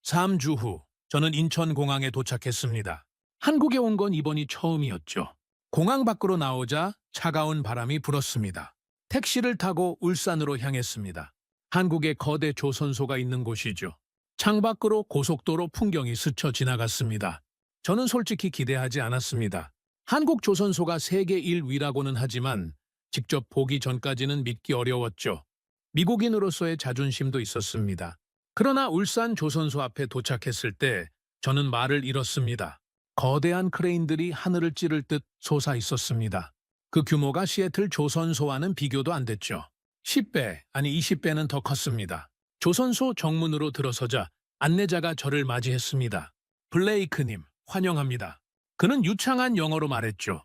3주 후 저는 인천공항에 도착했습니다. 한국에 온 건 이번이 처음이었죠. 공항 밖으로 나오자 차가운 바람이 불었습니다. 택시를 타고 울산으로 향했습니다. 한국의 거대 조선소가 있는 곳이죠. 창밖으로 고속도로 풍경이 스쳐 지나갔습니다. 저는 솔직히 기대하지 않았습니다. 한국 조선소가 세계 1위라고는 하지만 직접 보기 전까지는 믿기 어려웠죠. 미국인으로서의 자존심도 있었습니다. 그러나 울산 조선소 앞에 도착했을 때 저는 말을 잃었습니다. 거대한 크레인들이 하늘을 찌를 듯 솟아 있었습니다. 그 규모가 시애틀 조선소와는 비교도 안 됐죠. 10배, 아니 20배는 더 컸습니다. 조선소 정문으로 들어서자 안내자가 저를 맞이했습니다. 블레이크님, 환영합니다. 그는 유창한 영어로 말했죠.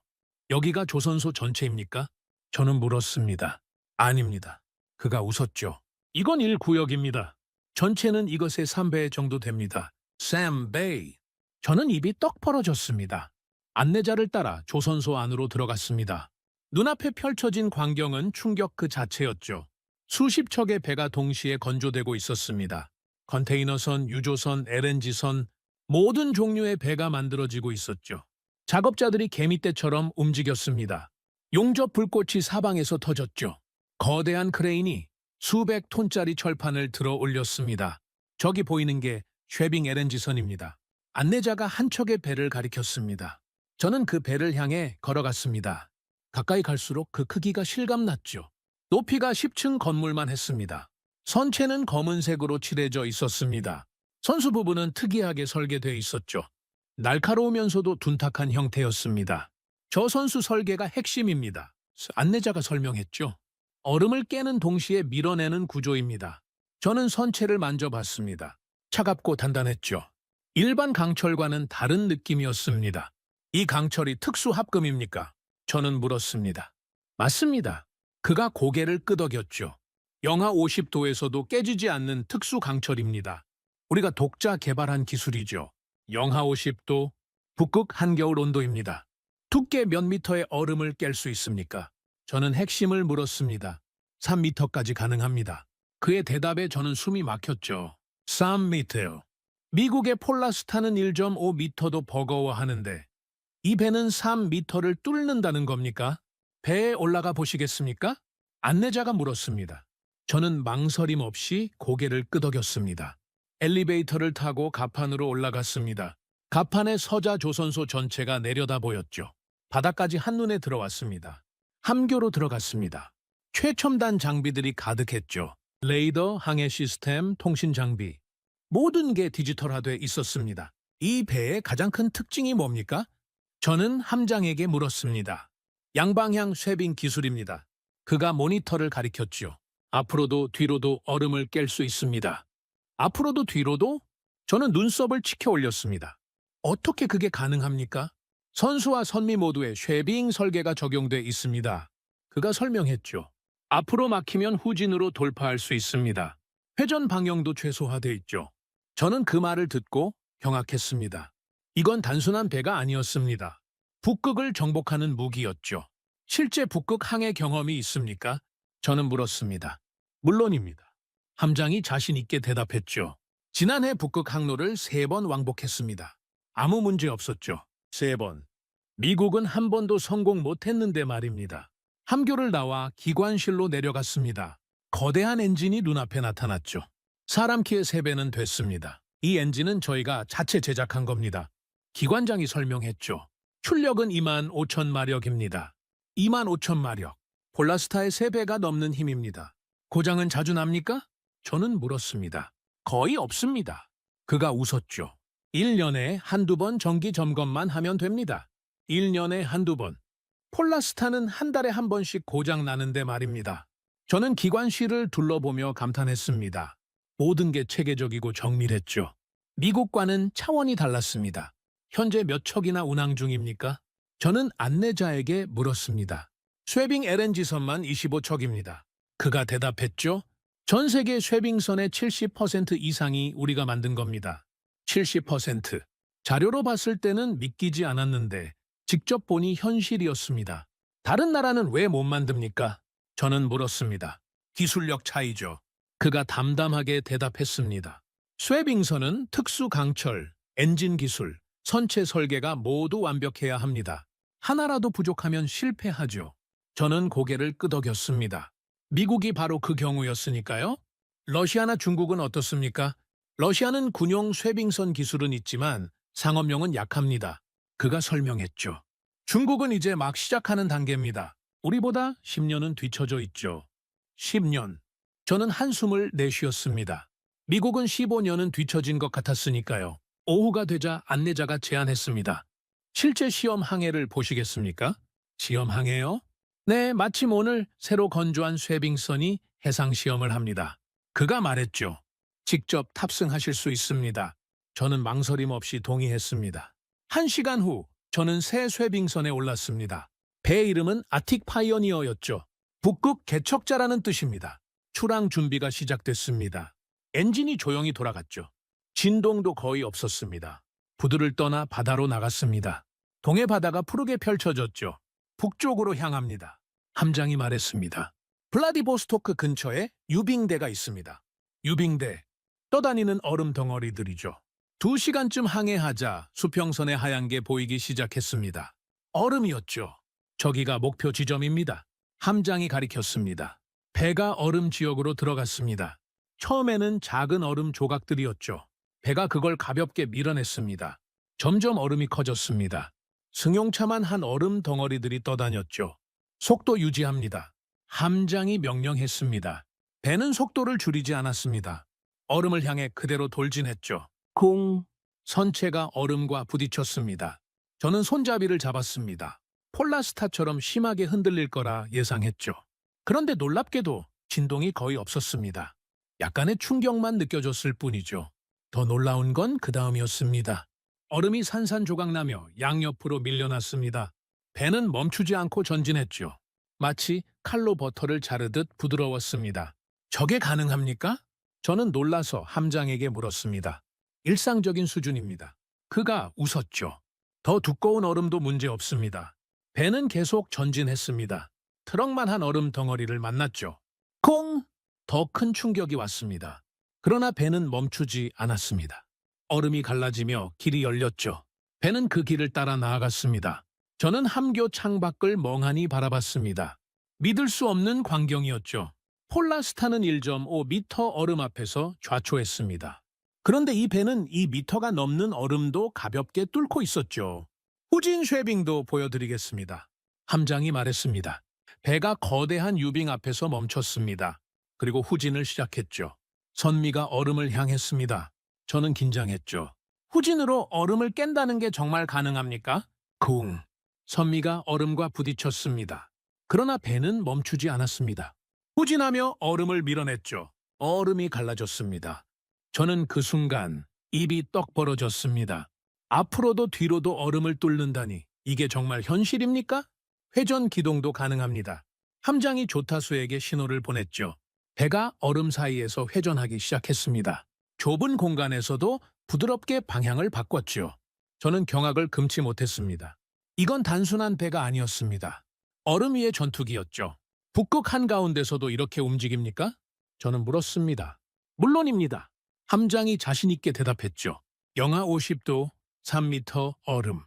여기가 조선소 전체입니까? 저는 물었습니다. 아닙니다. 그가 웃었죠. 이건 1구역입니다. 전체는 이것의 3배 정도 됩니다. 샘 베이. 저는 입이 떡 벌어졌습니다. 안내자를 따라 조선소 안으로 들어갔습니다. 눈앞에 펼쳐진 광경은 충격 그 자체였죠. 수십 척의 배가 동시에 건조되고 있었습니다. 컨테이너선, 유조선, LNG선, 모든 종류의 배가 만들어지고 있었죠. 작업자들이 개미떼처럼 움직였습니다. 용접 불꽃이 사방에서 터졌죠. 거대한 크레인이 수백 톤짜리 철판을 들어 올렸습니다. 저기 보이는 게 쉐빙 LNG선입니다. 안내자가 한 척의 배를 가리켰습니다. 저는 그 배를 향해 걸어갔습니다. 가까이 갈수록 그 크기가 실감났죠. 높이가 10층 건물만 했습니다. 선체는 검은색으로 칠해져 있었습니다. 선수 부분은 특이하게 설계되어 있었죠. 날카로우면서도 둔탁한 형태였습니다. 저 선수 설계가 핵심입니다. 안내자가 설명했죠. 얼음을 깨는 동시에 밀어내는 구조입니다. 저는 선체를 만져봤습니다. 차갑고 단단했죠. 일반 강철과는 다른 느낌이었습니다. 이 강철이 특수 합금입니까? 저는 물었습니다. 맞습니다. 그가 고개를 끄덕였죠. 영하 50도에서도 깨지지 않는 특수 강철입니다. 우리가 독자 개발한 기술이죠. 영하 50도, 북극 한겨울 온도입니다. 두께 몇 미터의 얼음을 깰 수 있습니까? 저는 핵심을 물었습니다. 3미터까지 가능합니다. 그의 대답에 저는 숨이 막혔죠. 3미터요. 미국의 폴라스타는 1.5미터도 버거워하는데 이 배는 3미터를 뚫는다는 겁니까? 배에 올라가 보시겠습니까? 안내자가 물었습니다. 저는 망설임 없이 고개를 끄덕였습니다. 엘리베이터를 타고 갑판으로 올라갔습니다. 갑판에 서자 조선소 전체가 내려다 보였죠. 바닥까지 한눈에 들어왔습니다. 함교로 들어갔습니다. 최첨단 장비들이 가득했죠. 레이더, 항해 시스템, 통신 장비. 모든 게 디지털화돼 있었습니다. 이 배의 가장 큰 특징이 뭡니까? 저는 함장에게 물었습니다. 양방향 쇄빙 기술입니다. 그가 모니터를 가리켰죠. 앞으로도 뒤로도 얼음을 깰 수 있습니다. 앞으로도 뒤로도? 저는 눈썹을 치켜 올렸습니다. 어떻게 그게 가능합니까? 선수와 선미 모두의 쇄빙 설계가 적용돼 있습니다. 그가 설명했죠. 앞으로 막히면 후진으로 돌파할 수 있습니다. 회전 방향도 최소화돼 있죠. 저는 그 말을 듣고 경악했습니다. 이건 단순한 배가 아니었습니다. 북극을 정복하는 무기였죠. 실제 북극 항해 경험이 있습니까? 저는 물었습니다. 물론입니다. 함장이 자신 있게 대답했죠. 지난해 북극 항로를 3번 왕복했습니다. 아무 문제 없었죠. 3번. 미국은 한 번도 성공 못했는데 말입니다. 함교를 나와 기관실로 내려갔습니다. 거대한 엔진이 눈앞에 나타났죠. 사람 키의 3배는 됐습니다. 이 엔진은 저희가 자체 제작한 겁니다. 기관장이 설명했죠. 출력은 25,000마력입니다. 25,000마력. 폴라스타의 3배가 넘는 힘입니다. 고장은 자주 납니까? 저는 물었습니다. 거의 없습니다. 그가 웃었죠. 1년에 한두 번 정기 점검만 하면 됩니다. 1년에 한두 번. 폴라스타는 한 달에 한 번씩 고장 나는데 말입니다. 저는 기관실을 둘러보며 감탄했습니다. 모든 게 체계적이고 정밀했죠. 미국과는 차원이 달랐습니다. 현재 몇 척이나 운항 중입니까? 저는 안내자에게 물었습니다. 쇄빙 LNG선만 25척입니다. 그가 대답했죠. 전 세계 쇄빙선의 70% 이상이 우리가 만든 겁니다. 70%. 자료로 봤을 때는 믿기지 않았는데 직접 보니 현실이었습니다. 다른 나라는 왜 못 만듭니까? 저는 물었습니다. 기술력 차이죠. 그가 담담하게 대답했습니다. 쇄빙선은 특수 강철, 엔진 기술, 선체 설계가 모두 완벽해야 합니다. 하나라도 부족하면 실패하죠. 저는 고개를 끄덕였습니다. 미국이 바로 그 경우였으니까요. 러시아나 중국은 어떻습니까? 러시아는 군용 쇄빙선 기술은 있지만 상업용은 약합니다. 그가 설명했죠. 중국은 이제 막 시작하는 단계입니다. 우리보다 10년은 뒤처져 있죠. 10년. 저는 한숨을 내쉬었습니다. 미국은 15년은 뒤처진 것 같았으니까요. 오후가 되자 안내자가 제안했습니다. 실제 시험 항해를 보시겠습니까? 시험 항해요? 네, 마침 오늘 새로 건조한 쇄빙선이 해상 시험을 합니다. 그가 말했죠. 직접 탑승하실 수 있습니다. 저는 망설임 없이 동의했습니다. 1시간 후 저는 새 쇄빙선에 올랐습니다. 배 이름은 아틱 파이어니어였죠. 북극 개척자라는 뜻입니다. 출항 준비가 시작됐습니다. 엔진이 조용히 돌아갔죠. 진동도 거의 없었습니다. 부두를 떠나 바다로 나갔습니다. 동해 바다가 푸르게 펼쳐졌죠. 북쪽으로 향합니다. 함장이 말했습니다. 블라디보스토크 근처에 유빙대가 있습니다. 유빙대. 떠다니는 얼음 덩어리들이죠. 2시간쯤 항해하자 수평선의 하얀 게 보이기 시작했습니다. 얼음이었죠. 저기가 목표 지점입니다. 함장이 가리켰습니다. 배가 얼음 지역으로 들어갔습니다. 처음에는 작은 얼음 조각들이었죠. 배가 그걸 가볍게 밀어냈습니다. 점점 얼음이 커졌습니다. 승용차만 한 얼음 덩어리들이 떠다녔죠. 속도 유지합니다. 함장이 명령했습니다. 배는 속도를 줄이지 않았습니다. 얼음을 향해 그대로 돌진했죠. 쿵! 선체가 얼음과 부딪혔습니다. 저는 손잡이를 잡았습니다. 폴라스타처럼 심하게 흔들릴 거라 예상했죠. 그런데 놀랍게도 진동이 거의 없었습니다. 약간의 충격만 느껴졌을 뿐이죠. 더 놀라운 건 그 다음이었습니다. 얼음이 산산조각나며 양옆으로 밀려났습니다. 배는 멈추지 않고 전진했죠. 마치 칼로 버터를 자르듯 부드러웠습니다. 저게 가능합니까? 저는 놀라서 함장에게 물었습니다. 일상적인 수준입니다. 그가 웃었죠. 더 두꺼운 얼음도 문제 없습니다. 배는 계속 전진했습니다. 트럭만한 얼음 덩어리를 만났죠. 콩! 더 큰 충격이 왔습니다. 그러나 배는 멈추지 않았습니다. 얼음이 갈라지며 길이 열렸죠. 배는 그 길을 따라 나아갔습니다. 저는 함교 창밖을 멍하니 바라봤습니다. 믿을 수 없는 광경이었죠. 폴라스타는 1.5m 얼음 앞에서 좌초했습니다. 그런데 이 배는 2m가 넘는 얼음도 가볍게 뚫고 있었죠. 후진 쉐빙도 보여드리겠습니다. 함장이 말했습니다. 배가 거대한 유빙 앞에서 멈췄습니다. 그리고 후진을 시작했죠. 선미가 얼음을 향했습니다. 저는 긴장했죠. 후진으로 얼음을 깬다는 게 정말 가능합니까? 쿵! 선미가 얼음과 부딪혔습니다. 그러나 배는 멈추지 않았습니다. 후진하며 얼음을 밀어냈죠. 얼음이 갈라졌습니다. 저는 그 순간 입이 떡 벌어졌습니다. 앞으로도 뒤로도 얼음을 뚫는다니 이게 정말 현실입니까? 회전 기동도 가능합니다. 함장이 조타수에게 신호를 보냈죠. 배가 얼음 사이에서 회전하기 시작했습니다. 좁은 공간에서도 부드럽게 방향을 바꿨죠. 저는 경악을 금치 못했습니다. 이건 단순한 배가 아니었습니다. 얼음 위의 전투기였죠. 북극 한가운데서도 이렇게 움직입니까? 저는 물었습니다. 물론입니다. 함장이 자신있게 대답했죠. 영하 50도, 3m 얼음.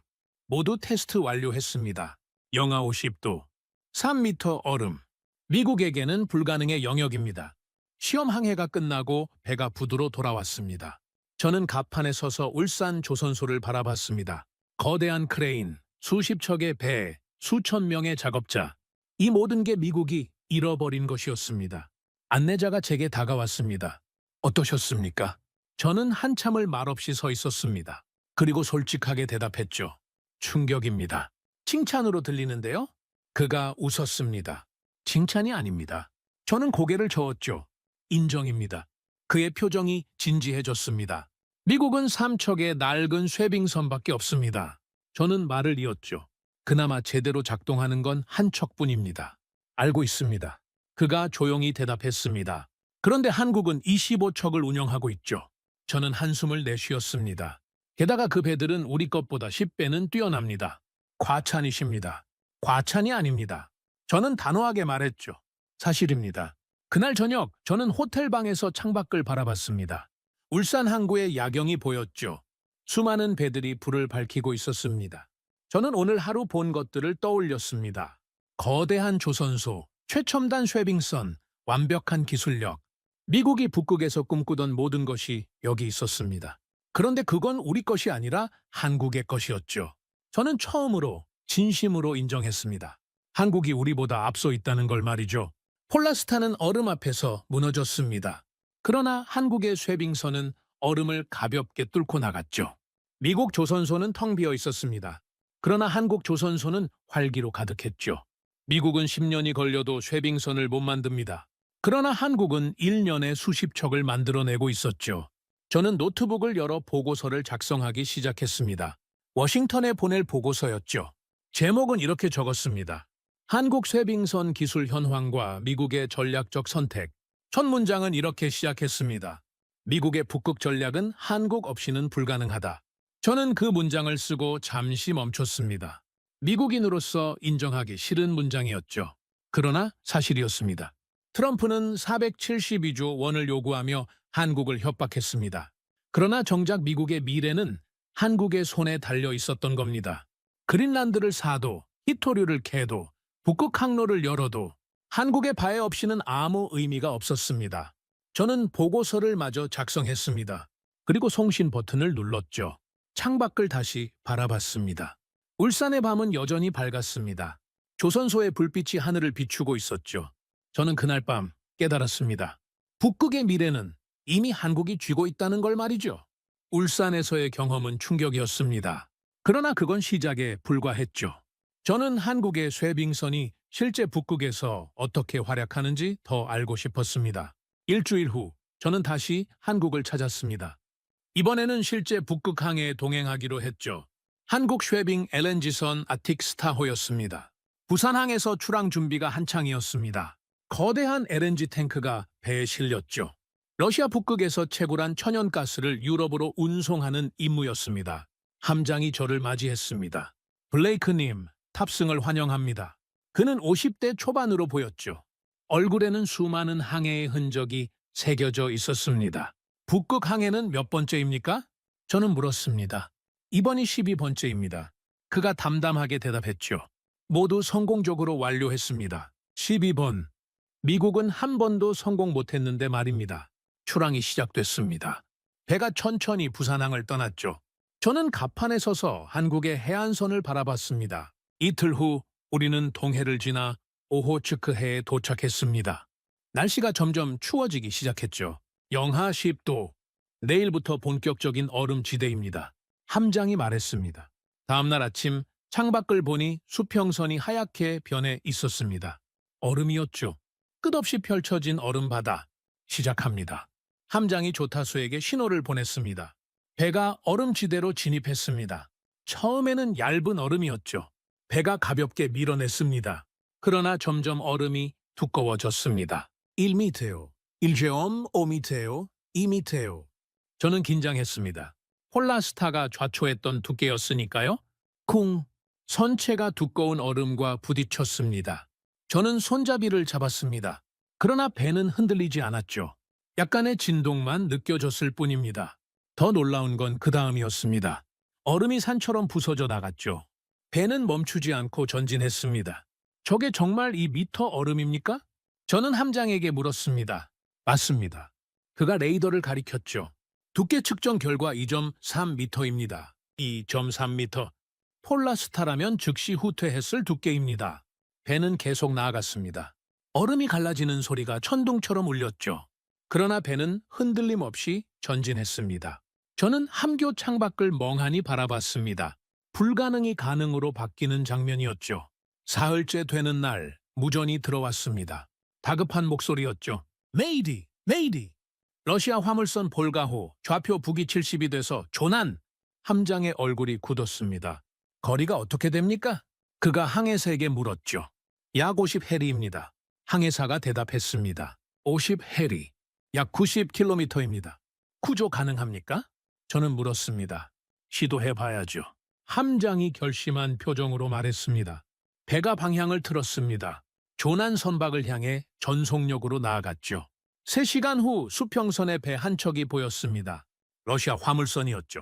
모두 테스트 완료했습니다. 영하 50도, 3m 얼음. 미국에게는 불가능의 영역입니다. 시험 항해가 끝나고 배가 부두로 돌아왔습니다. 저는 갑판에 서서 울산 조선소를 바라봤습니다. 거대한 크레인, 수십 척의 배, 수천 명의 작업자. 이 모든 게 미국이 잃어버린 것이었습니다. 안내자가 제게 다가왔습니다. 어떠셨습니까? 저는 한참을 말없이 서 있었습니다. 그리고 솔직하게 대답했죠. 충격입니다. 칭찬으로 들리는데요? 그가 웃었습니다. 칭찬이 아닙니다. 저는 고개를 저었죠. 인정입니다. 그의 표정이 진지해졌습니다. 미국은 3척의 낡은 쇠빙선밖에 없습니다. 저는 말을 이었죠. 그나마 제대로 작동하는 건 한 척뿐입니다. 알고 있습니다. 그가 조용히 대답했습니다. 그런데 한국은 25척을 운영하고 있죠. 저는 한숨을 내쉬었습니다. 게다가 그 배들은 우리 것보다 10배는 뛰어납니다. 과찬이십니다. 과찬이 아닙니다. 저는 단호하게 말했죠. 사실입니다. 그날 저녁 저는 호텔방에서 창밖을 바라봤습니다. 울산 항구의 야경이 보였죠. 수많은 배들이 불을 밝히고 있었습니다. 저는 오늘 하루 본 것들을 떠올렸습니다. 거대한 조선소, 최첨단 쉐빙선, 완벽한 기술력. 미국이 북극에서 꿈꾸던 모든 것이 여기 있었습니다. 그런데 그건 우리 것이 아니라 한국의 것이었죠. 저는 처음으로 진심으로 인정했습니다. 한국이 우리보다 앞서 있다는 걸 말이죠. 폴라스타는 얼음 앞에서 무너졌습니다. 그러나 한국의 쉐빙선은 얼음을 가볍게 뚫고 나갔죠. 미국 조선소는 텅 비어 있었습니다. 그러나 한국 조선소는 활기로 가득했죠. 미국은 10년이 걸려도 쉐빙선을 못 만듭니다. 그러나 한국은 1년에 수십 척을 만들어내고 있었죠. 저는 노트북을 열어 보고서를 작성하기 시작했습니다. 워싱턴에 보낼 보고서였죠. 제목은 이렇게 적었습니다. 한국 쉐빙선 기술 현황과 미국의 전략적 선택. 첫 문장은 이렇게 시작했습니다. 미국의 북극 전략은 한국 없이는 불가능하다. 저는 그 문장을 쓰고 잠시 멈췄습니다. 미국인으로서 인정하기 싫은 문장이었죠. 그러나 사실이었습니다. 트럼프는 472조 원을 요구하며 한국을 협박했습니다. 그러나 정작 미국의 미래는 한국의 손에 달려 있었던 겁니다. 그린란드를 사도, 히토류를 캐도, 북극 항로를 열어도 한국의 바해 없이는 아무 의미가 없었습니다. 저는 보고서를 마저 작성했습니다. 그리고 송신 버튼을 눌렀죠. 창밖을 다시 바라봤습니다. 울산의 밤은 여전히 밝았습니다. 조선소의 불빛이 하늘을 비추고 있었죠. 저는 그날 밤 깨달았습니다. 북극의 미래는 이미 한국이 쥐고 있다는 걸 말이죠. 울산에서의 경험은 충격이었습니다. 그러나 그건 시작에 불과했죠. 저는 한국의 쉐빙선이 실제 북극에서 어떻게 활약하는지 더 알고 싶었습니다. 일주일 후 저는 다시 한국을 찾았습니다. 이번에는 실제 북극 항해에 동행하기로 했죠. 한국 쉐빙 LNG선 아틱 스타호였습니다. 부산항에서 출항 준비가 한창이었습니다. 거대한 LNG 탱크가 배에 실렸죠. 러시아 북극에서 채굴한 천연가스를 유럽으로 운송하는 임무였습니다. 함장이 저를 맞이했습니다. 블레이크님, 탑승을 환영합니다. 그는 50대 초반으로 보였죠. 얼굴에는 수많은 항해의 흔적이 새겨져 있었습니다. 북극 항해는 몇 번째입니까? 저는 물었습니다. 이번이 12번째입니다. 그가 담담하게 대답했죠. 모두 성공적으로 완료했습니다. 12번. 미국은 한 번도 성공 못했는데 말입니다. 출항이 시작됐습니다. 배가 천천히 부산항을 떠났죠. 저는 갑판에 서서 한국의 해안선을 바라봤습니다. 이틀 후 우리는 동해를 지나 오호츠크해에 도착했습니다. 날씨가 점점 추워지기 시작했죠. 영하 10도. 내일부터 본격적인 얼음지대입니다. 함장이 말했습니다. 다음날 아침 창밖을 보니 수평선이 하얗게 변해 있었습니다. 얼음이었죠. 끝없이 펼쳐진 얼음바다. 시작합니다. 함장이 조타수에게 신호를 보냈습니다. 배가 얼음지대로 진입했습니다. 처음에는 얇은 얼음이었죠. 배가 가볍게 밀어냈습니다. 그러나 점점 얼음이 두꺼워졌습니다. 1미터요, 1.5미터요, 2미터요. 저는 긴장했습니다. 폴라스타가 좌초했던 두께였으니까요. 쿵! 선체가 두꺼운 얼음과 부딪혔습니다. 저는 손잡이를 잡았습니다. 그러나 배는 흔들리지 않았죠. 약간의 진동만 느껴졌을 뿐입니다. 더 놀라운 건 그 다음이었습니다. 얼음이 산처럼 부서져 나갔죠. 배는 멈추지 않고 전진했습니다. 저게 정말 2미터 얼음입니까? 저는 함장에게 물었습니다. 맞습니다. 그가 레이더를 가리켰죠. 두께 측정 결과 2.3미터입니다. 2.3미터. 폴라스타라면 즉시 후퇴했을 두께입니다. 배는 계속 나아갔습니다. 얼음이 갈라지는 소리가 천둥처럼 울렸죠. 그러나 배는 흔들림 없이 전진했습니다. 저는 함교 창밖을 멍하니 바라봤습니다. 불가능이 가능으로 바뀌는 장면이었죠. 사흘째 되는 날 무전이 들어왔습니다. 다급한 목소리였죠. 메이디! 메이디! 러시아 화물선 볼가호 좌표 북위 70이 돼서 조난! 함장의 얼굴이 굳었습니다. 거리가 어떻게 됩니까? 그가 항해사에게 물었죠. 약 50해리입니다. 항해사가 대답했습니다. 50해리. 약 90km입니다. 구조 가능합니까? 저는 물었습니다. 시도해봐야죠. 함장이 결심한 표정으로 말했습니다. 배가 방향을 틀었습니다. 조난 선박을 향해 전속력으로 나아갔죠. 3시간 후 수평선에 배 한 척이 보였습니다. 러시아 화물선이었죠.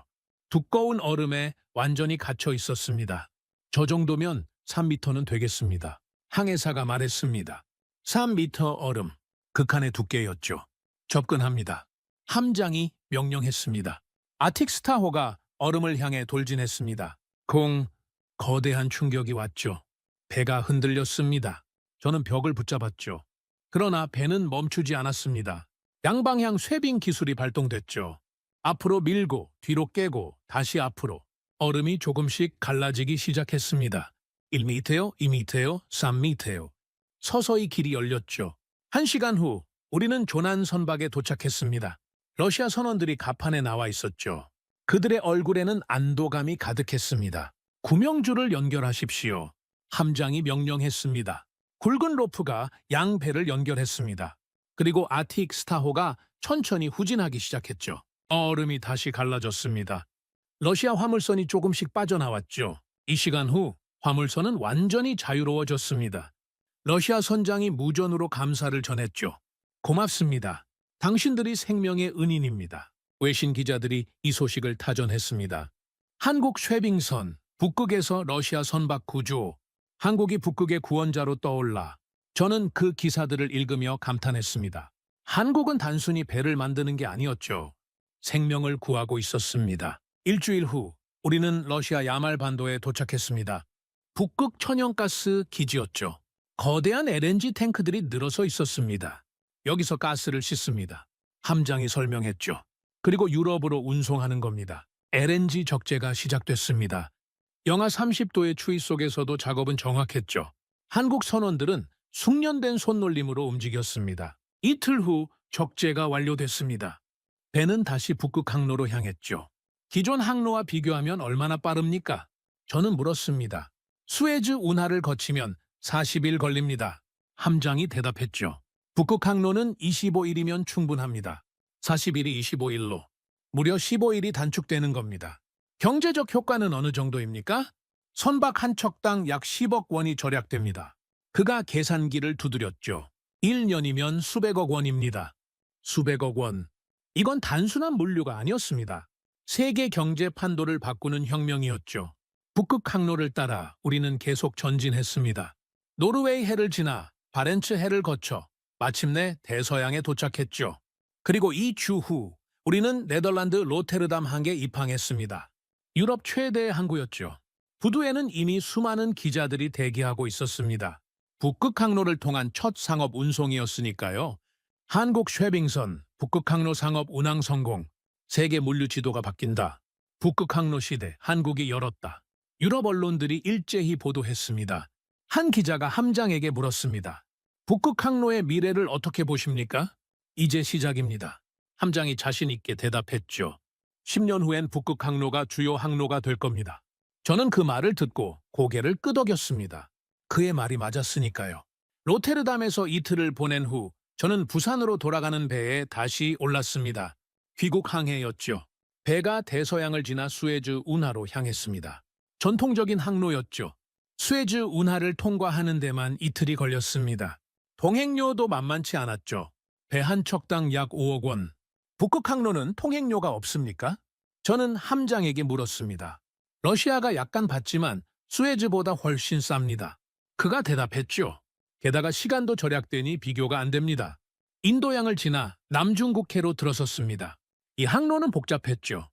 두꺼운 얼음에 완전히 갇혀 있었습니다. 저 정도면 3미터는 되겠습니다. 항해사가 말했습니다. 3미터 얼음, 극한의 두께였죠. 접근합니다. 함장이 명령했습니다. 아틱스타호가 얼음을 향해 돌진했습니다. 거대한 충격이 왔죠. 배가 흔들렸습니다. 저는 벽을 붙잡았죠. 그러나 배는 멈추지 않았습니다. 양방향 쇄빙 기술이 발동됐죠. 앞으로 밀고 뒤로 깨고 다시 앞으로. 얼음이 조금씩 갈라지기 시작했습니다. 1미터요, 2미터요, 3미터요. 서서히 길이 열렸죠. 1시간 후 우리는 조난 선박에 도착했습니다. 러시아 선원들이 갑판에 나와 있었죠. 그들의 얼굴에는 안도감이 가득했습니다. 구명줄을 연결하십시오. 함장이 명령했습니다. 굵은 로프가 양 배를 연결했습니다. 그리고 아틱 스타호가 천천히 후진하기 시작했죠. 얼음이 다시 갈라졌습니다. 러시아 화물선이 조금씩 빠져나왔죠. 이 시간 후 화물선은 완전히 자유로워졌습니다. 러시아 선장이 무전으로 감사를 전했죠. 고맙습니다. 당신들이 생명의 은인입니다. 외신 기자들이 이 소식을 타전했습니다. 한국 쇄빙선, 북극에서 러시아 선박 구조, 한국이 북극의 구원자로 떠올라. 저는 그 기사들을 읽으며 감탄했습니다. 한국은 단순히 배를 만드는 게 아니었죠. 생명을 구하고 있었습니다. 일주일 후 우리는 러시아 야말 반도에 도착했습니다. 북극 천연가스 기지였죠. 거대한 LNG 탱크들이 늘어서 있었습니다. 여기서 가스를 씻습니다. 함장이 설명했죠. 그리고 유럽으로 운송하는 겁니다. LNG 적재가 시작됐습니다. 영하 30도의 추위 속에서도 작업은 정확했죠. 한국 선원들은 숙련된 손놀림으로 움직였습니다. 이틀 후 적재가 완료됐습니다. 배는 다시 북극 항로로 향했죠. 기존 항로와 비교하면 얼마나 빠릅니까? 저는 물었습니다. 수에즈 운하를 거치면 40일 걸립니다. 함장이 대답했죠. 북극 항로는 25일이면 충분합니다. 40일이 25일로 무려 15일이 단축되는 겁니다. 경제적 효과는 어느 정도입니까? 선박 한 척당 약 10억 원이 절약됩니다. 그가 계산기를 두드렸죠. 1년이면 수백억 원입니다. 수백억 원. 이건 단순한 물류가 아니었습니다. 세계 경제 판도를 바꾸는 혁명이었죠. 북극 항로를 따라 우리는 계속 전진했습니다. 노르웨이 해를 지나 바렌츠 해를 거쳐 마침내 대서양에 도착했죠. 그리고 이 주후 우리는 네덜란드 로테르담 항에 입항했습니다. 유럽 최대의 항구였죠. 부두에는 이미 수많은 기자들이 대기하고 있었습니다. 북극 항로를 통한 첫 상업 운송이었으니까요. 한국 쉐빙선, 북극 항로 상업 운항 성공, 세계 물류 지도가 바뀐다. 북극 항로 시대, 한국이 열었다. 유럽 언론들이 일제히 보도했습니다. 한 기자가 함장에게 물었습니다. 북극 항로의 미래를 어떻게 보십니까? 이제 시작입니다. 함장이 자신 있게 대답했죠. 10년 후엔 북극 항로가 주요 항로가 될 겁니다. 저는 그 말을 듣고 고개를 끄덕였습니다. 그의 말이 맞았으니까요. 로테르담에서 이틀을 보낸 후 저는 부산으로 돌아가는 배에 다시 올랐습니다. 귀국 항해였죠. 배가 대서양을 지나 수에즈 운하로 향했습니다. 전통적인 항로였죠. 수에즈 운하를 통과하는 데만 이틀이 걸렸습니다. 통행료도 만만치 않았죠. 배 한 척당 약 5억 원. 북극 항로는 통행료가 없습니까? 저는 함장에게 물었습니다. 러시아가 약간 받지만 수에즈보다 훨씬 쌉니다. 그가 대답했죠. 게다가 시간도 절약되니 비교가 안 됩니다. 인도양을 지나 남중국해로 들어섰습니다. 이 항로는 복잡했죠.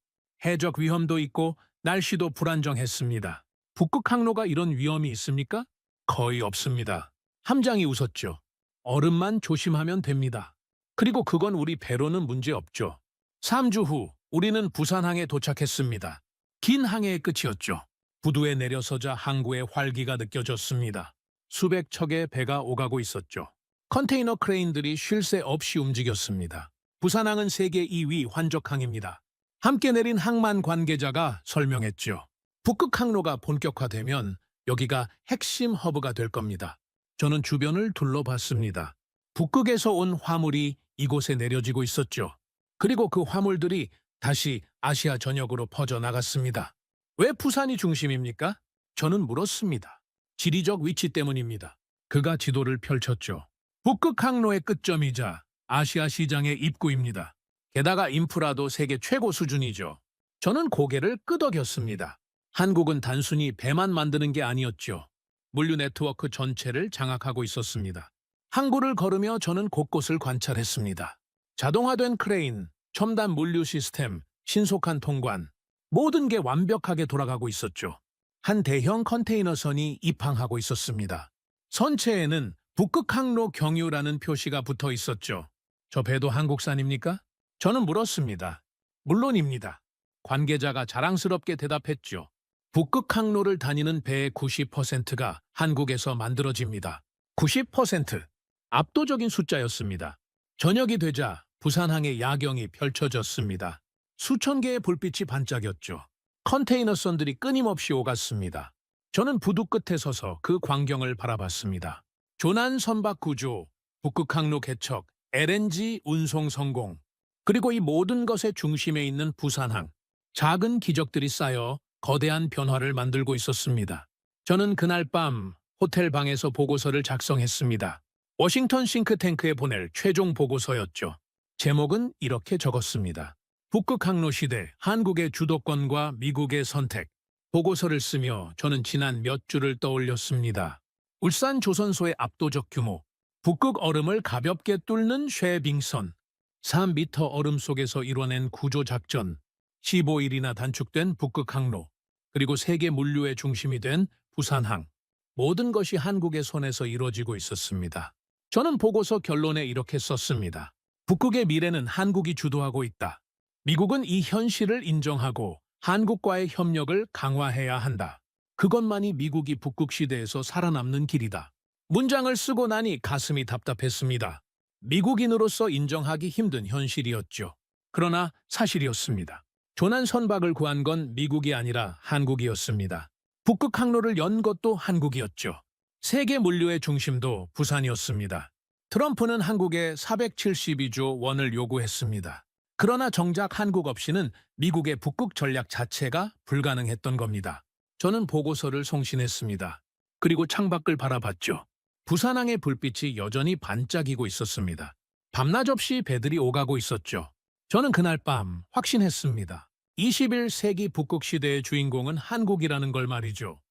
해적 위험도 있고 날씨도 불안정했습니다. 북극 항로가 이런 위험이 있습니까? 거의 없습니다. 함장이 웃었죠. 얼음만 조심하면 됩니다. 그리고 그건 우리 배로는 문제 없죠. 3주 후 우리는 부산항에 도착했습니다. 긴 항해의 끝이었죠. 부두에 내려서자 항구의 활기가 느껴졌습니다. 수백 척의 배가 오가고 있었죠. 컨테이너 크레인들이 쉴 새 없이 움직였습니다. 부산항은 세계 2위 환적항입니다. 함께 내린 항만 관계자가 설명했죠. 북극 항로가 본격화되면 여기가 핵심 허브가 될 겁니다. 저는 주변을 둘러봤습니다. 북극에서 온 화물이 이곳에 내려지고 있었죠. 그리고 그 화물들이 다시 아시아 전역으로 퍼져나갔습니다. 왜 부산이 중심입니까? 저는 물었습니다. 지리적 위치 때문입니다. 그가 지도를 펼쳤죠. 북극 항로의 끝점이자 아시아 시장의 입구입니다. 게다가 인프라도 세계 최고 수준이죠. 저는 고개를 끄덕였습니다. 한국은 단순히 배만 만드는 게 아니었죠. 물류 네트워크 전체를 장악하고 있었습니다. 항구를 걸으며 저는 곳곳을 관찰했습니다. 자동화된 크레인, 첨단 물류 시스템, 신속한 통관, 모든 게 완벽하게 돌아가고 있었죠. 한 대형 컨테이너선이 입항하고 있었습니다. 선체에는 북극항로 경유라는 표시가 붙어 있었죠. 저 배도 한국산입니까? 저는 물었습니다. 물론입니다. 관계자가 자랑스럽게 대답했죠. 북극항로를 다니는 배의 90%가 한국에서 만들어집니다. 90%. 압도적인 숫자였습니다. 저녁이 되자 부산항의 야경이 펼쳐졌습니다. 수천 개의 불빛이 반짝였죠. 컨테이너선들이 끊임없이 오갔습니다. 저는 부두 끝에 서서 그 광경을 바라봤습니다. 조난 선박 구조, 북극항로 개척, LNG 운송 성공, 그리고 이 모든 것의 중심에 있는 부산항. 작은 기적들이 쌓여 거대한 변화를 만들고 있었습니다. 저는 그날 밤 호텔 방에서 보고서를 작성했습니다. 워싱턴 싱크탱크에 보낼 최종 보고서였죠. 제목은 이렇게 적었습니다. 북극항로 시대, 한국의 주도권과 미국의 선택. 보고서를 쓰며 저는 지난 몇 주를 떠올렸습니다. 울산 조선소의 압도적 규모, 북극 얼음을 가볍게 뚫는 쉐빙선, 3미터 얼음 속에서 이뤄낸 구조작전, 15일이나 단축된 북극항로, 그리고 세계 물류의 중심이 된 부산항. 모든 것이 한국의 손에서 이루어지고 있었습니다. 저는 보고서 결론에 이렇게 썼습니다. 북극의 미래는 한국이 주도하고 있다. 미국은 이 현실을 인정하고 한국과의 협력을 강화해야 한다. 그것만이 미국이 북극 시대에서 살아남는 길이다. 문장을 쓰고 나니 가슴이 답답했습니다. 미국인으로서 인정하기 힘든 현실이었죠. 그러나 사실이었습니다. 조난 선박을 구한 건 미국이 아니라 한국이었습니다. 북극 항로를 연 것도 한국이었죠. 세계 물류의 중심도 부산이었습니다. 트럼프는 한국에 472조 원을 요구했습니다. 그러나 정작 한국 없이는 미국의 북극 전략 자체가 불가능했던 겁니다. 저는 보고서를 송신했습니다. 그리고 창밖을 바라봤죠. 부산항의 불빛이 여전히 반짝이고 있었습니다. 밤낮 없이 배들이 오가고 있었죠. 저는 그날 밤 확신했습니다. 21세기 북극 시대의 주인공은 한국이라는 걸 말이죠.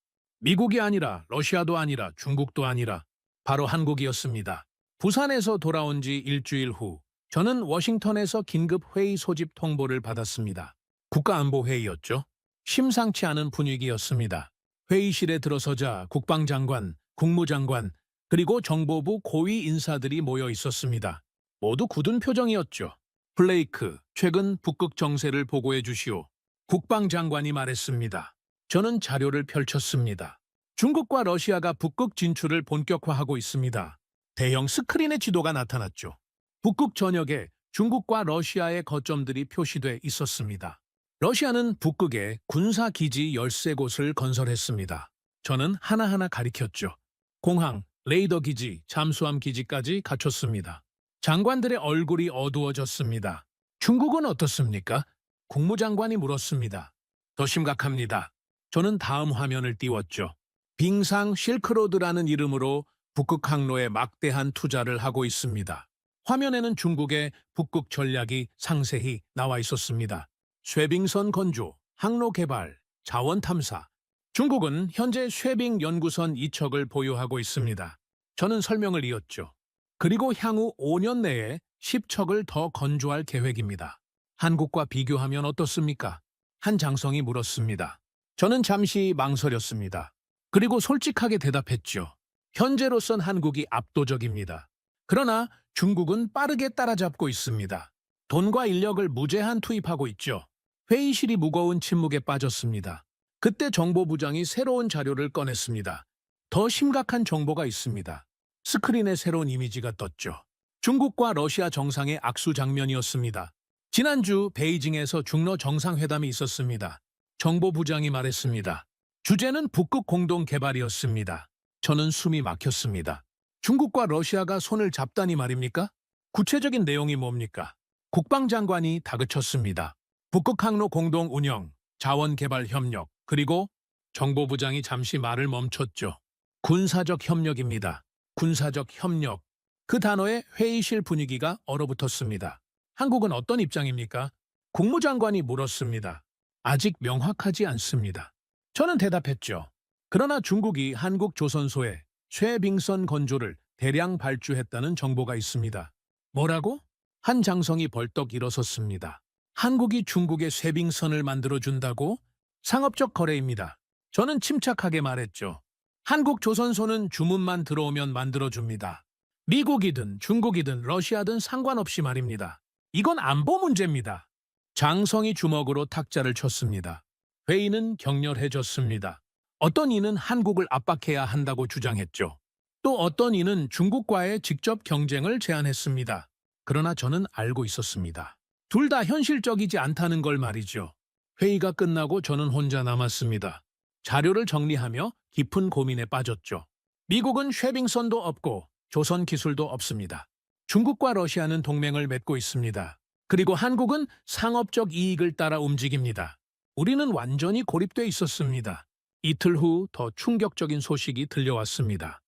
미국이 아니라 러시아도 아니라 중국도 아니라 바로 한국이었습니다. 부산에서 돌아온 지 일주일 후 저는 워싱턴에서 긴급 회의 소집 통보를 받았습니다. 국가안보회의였죠. 심상치 않은 분위기였습니다. 회의실에 들어서자 국방장관, 국무장관, 그리고 정보부 고위 인사들이 모여 있었습니다. 모두 굳은 표정이었죠. 블레이크, 최근 북극 정세를 보고해 주시오. 국방장관이 말했습니다. 저는 자료를 펼쳤습니다. 중국과 러시아가 북극 진출을 본격화하고 있습니다. 대형 스크린의 지도가 나타났죠. 북극 전역에 중국과 러시아의 거점들이 표시돼 있었습니다. 러시아는 북극에 군사기지 13곳을 건설했습니다. 저는 하나하나 가리켰죠. 공항, 레이더 기지, 잠수함 기지까지 갖췄습니다. 장관들의 얼굴이 어두워졌습니다. 중국은 어떻습니까? 국무장관이 물었습니다. 더 심각합니다. 저는 다음 화면을 띄웠죠. 빙상 실크로드라는 이름으로 북극 항로에 막대한 투자를 하고 있습니다. 화면에는 중국의 북극 전략이 상세히 나와 있었습니다. 쇠빙선 건조, 항로 개발, 자원 탐사. 중국은 현재 쇠빙 연구선 2척을 보유하고 있습니다. 저는 설명을 이었죠. 그리고 향후 5년 내에 10척을 더 건조할 계획입니다. 한국과 비교하면 어떻습니까? 한 장성이 물었습니다. 저는 잠시 망설였습니다. 그리고 솔직하게 대답했죠. 현재로선 한국이 압도적입니다. 그러나 중국은 빠르게 따라잡고 있습니다. 돈과 인력을 무제한 투입하고 있죠. 회의실이 무거운 침묵에 빠졌습니다. 그때 정보부장이 새로운 자료를 꺼냈습니다. 더 심각한 정보가 있습니다. 스크린에 새로운 이미지가 떴죠. 중국과 러시아 정상의 악수 장면이었습니다. 지난주 베이징에서 중러 정상회담이 있었습니다. 정보부장이 말했습니다. 주제는 북극 공동 개발이었습니다. 저는 숨이 막혔습니다. 중국과 러시아가 손을 잡다니 말입니까? 구체적인 내용이 뭡니까? 국방장관이 다그쳤습니다. 북극 항로 공동 운영, 자원 개발 협력, 그리고 정보부장이 잠시 말을 멈췄죠. 군사적 협력입니다. 군사적 협력. 그 단어에 회의실 분위기가 얼어붙었습니다. 한국은 어떤 입장입니까? 국무장관이 물었습니다. 아직 명확하지 않습니다. 저는 대답했죠. 그러나 중국이 한국 조선소에 쇠빙선 건조를 대량 발주했다는 정보가 있습니다. 뭐라고? 한 장성이 벌떡 일어섰습니다. 한국이 중국에 쇠빙선을 만들어준다고? 상업적 거래입니다. 저는 침착하게 말했죠. 한국 조선소는 주문만 들어오면 만들어줍니다. 미국이든 중국이든 러시아든 상관없이 말입니다. 이건 안보 문제입니다. 장성이 주먹으로 탁자를 쳤습니다. 회의는 격렬해졌습니다. 어떤 이는 한국을 압박해야 한다고 주장했죠. 또 어떤 이는 중국과의 직접 경쟁을 제안했습니다. 그러나 저는 알고 있었습니다. 둘 다 현실적이지 않다는 걸 말이죠. 회의가 끝나고 저는 혼자 남았습니다. 자료를 정리하며 깊은 고민에 빠졌죠. 미국은 쉐빙선도 없고 조선 기술도 없습니다. 중국과 러시아는 동맹을 맺고 있습니다. 그리고 한국은 상업적 이익을 따라 움직입니다. 우리는 완전히 고립돼 있었습니다. 이틀 후 더 충격적인 소식이 들려왔습니다.